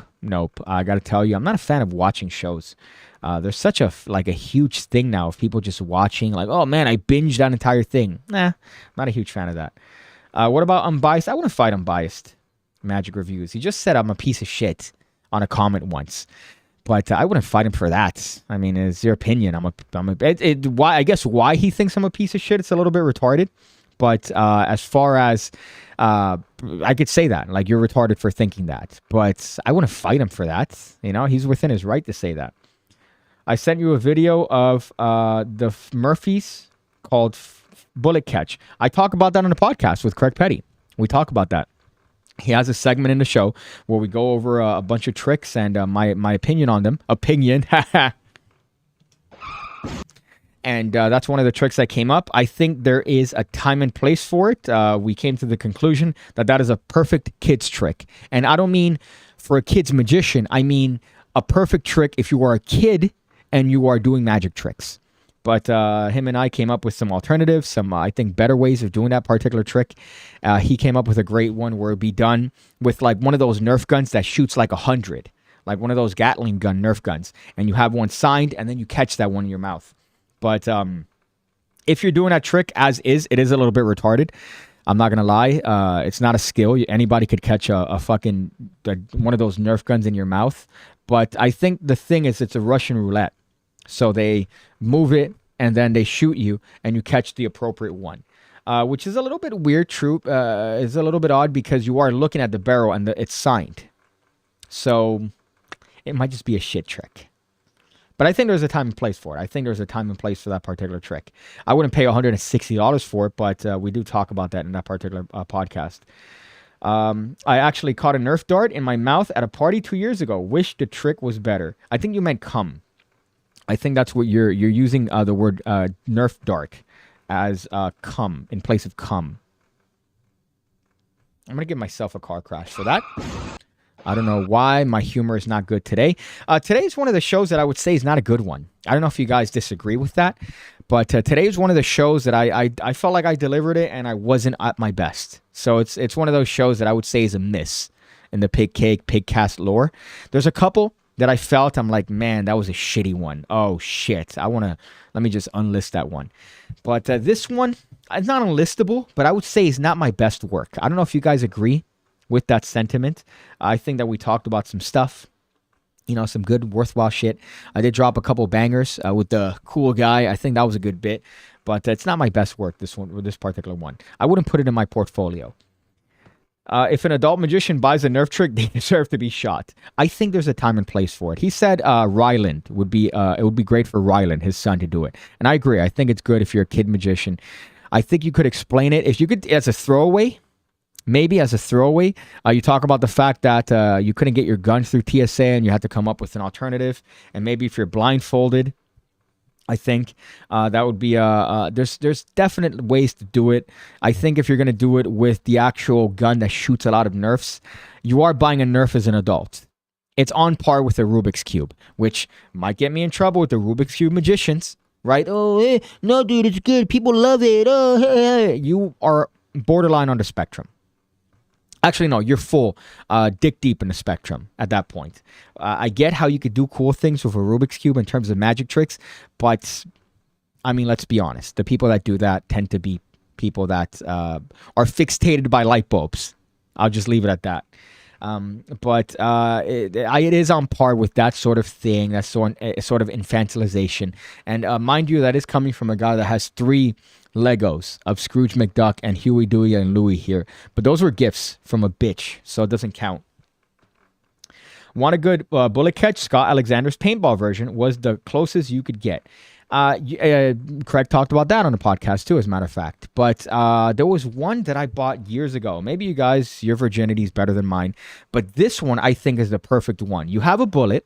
I got to tell you, I'm not a fan of watching shows. There's such a huge thing now of people just watching like, oh man, I binged that entire thing. Nah, not a huge fan of that. What about unbiased? I wouldn't fight unbiased Magic Reviews. He just said I'm a piece of shit on a comment once, but I wouldn't fight him for that. I mean, it's your opinion. I guess why he thinks I'm a piece of shit, it's a little bit retarded. But as far as I could say that, like, you're retarded for thinking that, but I wouldn't fight him for that. He's within his right to say that. I sent you a video of the Murphys called Bullet Catch. I talk about that on the podcast with Craig Petty. We talk about that. He has a segment in the show where we go over a bunch of tricks and my opinion on them. Opinion. And that's one of the tricks that came up. I think there is a time and place for it. We came to the conclusion that is a perfect kid's trick. And I don't mean for a kid's magician. I mean a perfect trick if you are a kid and you are doing magic tricks. But him and I came up with some alternatives, some, I think, better ways of doing that particular trick. He came up with a great one where it'd be done with like one of those Nerf guns that shoots like 100. Like one of those Gatling gun Nerf guns. And you have one signed and then you catch that one in your mouth. But if you're doing that trick as is, it is a little bit retarded. I'm not going to lie. It's not a skill. Anybody could catch a fucking one of those Nerf guns in your mouth. But I think the thing is it's a Russian roulette. So they move it and then they shoot you and you catch the appropriate one, which is a little bit weird. True. It's a little bit odd because you are looking at the barrel and it's signed. So it might just be a shit trick. But I think there's a time and place for it. I think there's a time and place for that particular trick. I wouldn't pay $160 for it, but we do talk about that in that particular podcast. I actually caught a Nerf dart in my mouth at a party 2 years ago. Wish the trick was better. I think you meant cum. I think that's what you're using the word Nerf dart as cum in place of cum. I'm going to give myself a car crash for that. I don't know why my humor is not good today. Today is one of the shows that I would say is not a good one. I don't know if you guys disagree with that, but today is one of the shows that I felt like I delivered it and I wasn't at my best. So it's one of those shows that I would say is a miss in the Pigcast lore. There's a couple that I felt I'm like, man, that was a shitty one. Oh shit, let me just unlist that one. But this one, it's not unlistable, but I would say is not my best work. I don't know if you guys agree with that sentiment. I think that we talked about some stuff, some good worthwhile shit. I did drop a couple bangers with the cool guy. I think that was a good bit, but it's not my best work, this particular one. I wouldn't put it in my portfolio. If an adult magician buys a Nerf trick, they deserve to be shot. I think there's a time and place for it. He said Ryland would be it would be great for Ryland, his son, to do it. And I agree. I think it's good if you're a kid magician. I think you could explain it. If you could, as a throwaway, maybe as a throwaway, you talk about the fact that you couldn't get your gun through TSA and you had to come up with an alternative. And maybe if you're blindfolded, I think that would be there's definite ways to do it. I think if you're going to do it with the actual gun that shoots a lot of Nerfs, you are buying a Nerf as an adult. It's on par with a Rubik's Cube, which might get me in trouble with the Rubik's Cube magicians, right? Oh, no, dude, it's good. People love it. Oh, hey. You are borderline on the spectrum. Actually, no, you're full dick deep in the spectrum at that point. I get how you could do cool things with a Rubik's Cube in terms of magic tricks, but, I mean, let's be honest. The people that do that tend to be people that are fixated by light bulbs. I'll just leave it at that. But it is on par with that sort of thing, that sort of infantilization. And mind you, that is coming from a guy that has 3 Legos of Scrooge McDuck and Huey, Dewey, and Louie here. But those were gifts from a bitch, so it doesn't count. Want a good bullet catch? Scott Alexander's paintball version was the closest you could get. Craig talked about that on the podcast too, as a matter of fact. But there was one that I bought years ago. Maybe you guys, your virginity is better than mine. But this one, I think, is the perfect one. You have a bullet,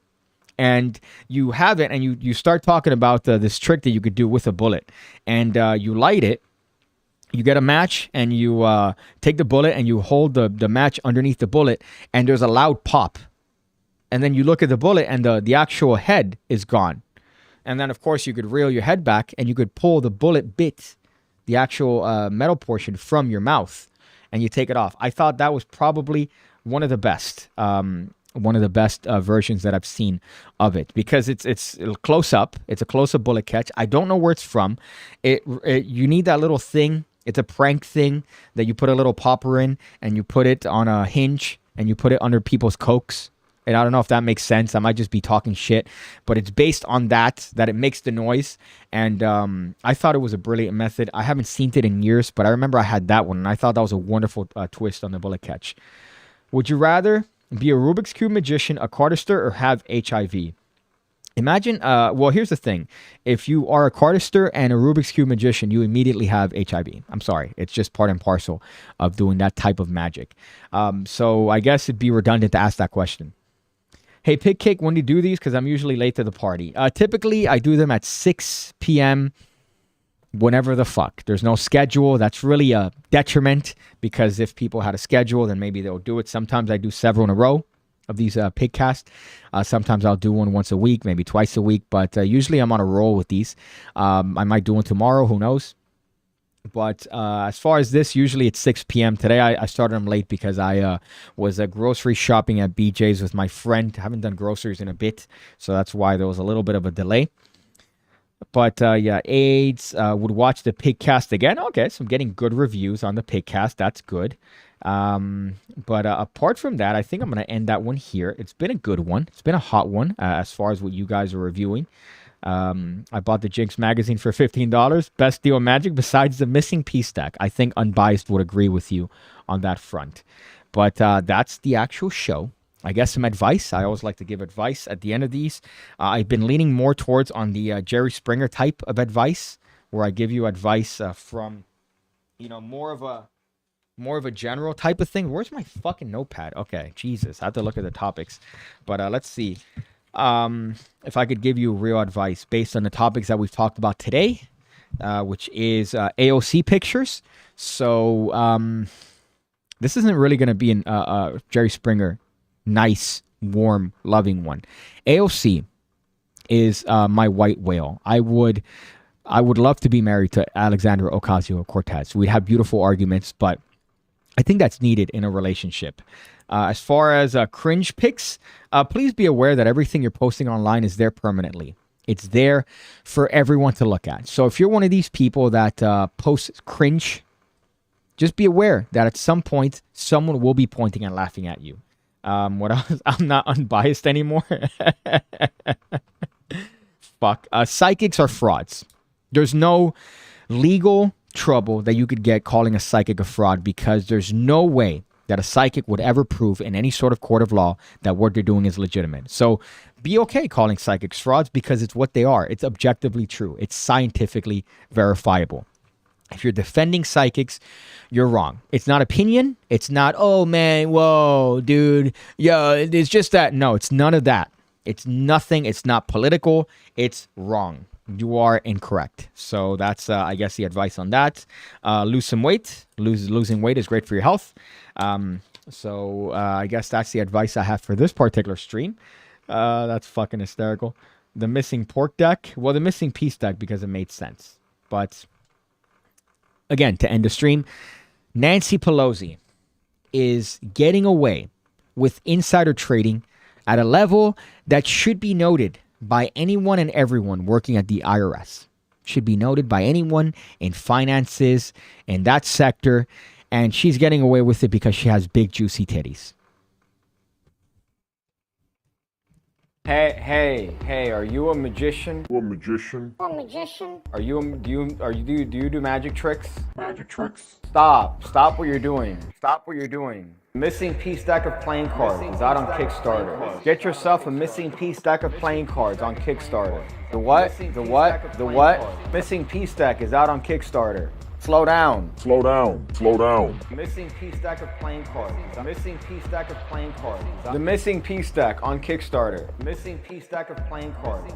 and you have it, and you start talking about this trick that you could do with a bullet. And you light it. You get a match, and you take the bullet, and you hold the match underneath the bullet, and there's a loud pop. And then you look at the bullet, and the actual head is gone. And then, of course, you could reel your head back, and you could pull the bullet bit, the actual metal portion, from your mouth, and you take it off. I thought that was probably one of the best versions that I've seen of it, because it's close up. It's a close up bullet catch. I don't know where it's from. You need that little thing. It's a prank thing that you put a little popper in, and you put it on a hinge, and you put it under people's cokes. And I don't know if that makes sense. I might just be talking shit, but it's based on that it makes the noise. And I thought it was a brilliant method. I haven't seen it in years, but I remember I had that one, and I thought that was a wonderful twist on the bullet catch. Would you rather be a Rubik's Cube magician, a cardster, or have HIV? Imagine, well, here's the thing. If you are a cardster and a Rubik's Cube magician, you immediately have HIV. I'm sorry. It's just part and parcel of doing that type of magic. So I guess it'd be redundant to ask that question. Hey, PigCake, when do you do these? Because I'm usually late to the party. Typically, I do them at 6 p.m., whenever the fuck. There's no schedule. That's really a detriment, because if people had a schedule, then maybe they'll do it. Sometimes I do several in a row of these Pigcast. Sometimes I'll do one once a week, maybe twice a week. But usually I'm on a roll with these. I might do one tomorrow. Who knows? But as far as this, usually it's 6 p.m. Today, I started them late because I was grocery shopping at BJ's with my friend. I haven't done groceries in a bit, so that's why there was a little bit of a delay. But yeah, AIDS would watch the Pigcast again. Okay, so I'm getting good reviews on the Pigcast. That's good. But apart from that, I think I'm going to end that one here. It's been a good one. It's been a hot one as far as what you guys are reviewing. I bought the Jinx magazine for $15. Best deal in Magic besides the missing piece stack. I think Unbiased would agree with you on that front. But that's the actual show. I guess some advice. I always like to give advice at the end of these. I've been leaning more towards on the Jerry Springer type of advice, where I give you advice from, more of a general type of thing. Where's my fucking notepad? Okay, Jesus, I have to look at the topics. But let's see. If I could give you real advice based on the topics that we've talked about today, which is AOC pictures. So this isn't really going to be a Jerry Springer nice, warm, loving one. AOC is my white whale. I would love to be married to Alexandra Ocasio-Cortez. We'd have beautiful arguments, but I think that's needed in a relationship. As far as cringe pics, please be aware that everything you're posting online is there permanently. It's there for everyone to look at. So if you're one of these people that posts cringe, just be aware that at some point, someone will be pointing and laughing at you. What else? I'm not unbiased anymore. Fuck. Psychics are frauds. There's no legal trouble that you could get calling a psychic a fraud, because there's no way that a psychic would ever prove in any sort of court of law that what they're doing is legitimate. So be okay calling psychics frauds because it's what they are. It's objectively true. It's scientifically verifiable. If you're defending psychics, you're wrong. It's not opinion. It's not, oh man, whoa, dude. Yeah, it's just that. No, it's none of that. It's nothing. It's not political. It's wrong. You are incorrect. So that's, I guess, the advice on that. Lose some weight. Losing weight is great for your health. So I guess that's the advice I have for this particular stream. That's fucking hysterical. The missing pork deck. Well, the missing piece deck because it made sense. But again, to end the stream, Nancy Pelosi is getting away with insider trading at a level that should be noted by anyone and everyone working at the IRS. Should be noted by anyone in finances, in that sector. And she's getting away with it because she has big, juicy titties. Hey, are you a magician? What magician? Are you do you do magic tricks? Magic tricks? Stop what you're doing. Stop what you're doing. Missing piece deck of playing cards is out on Kickstarter. Get yourself a missing piece deck of playing cards on Kickstarter. The what? Missing piece deck is out on Kickstarter. Slow down. Missing piece deck of playing cards. The missing piece deck of playing cards. The missing piece deck on Kickstarter. Missing piece deck of playing cards.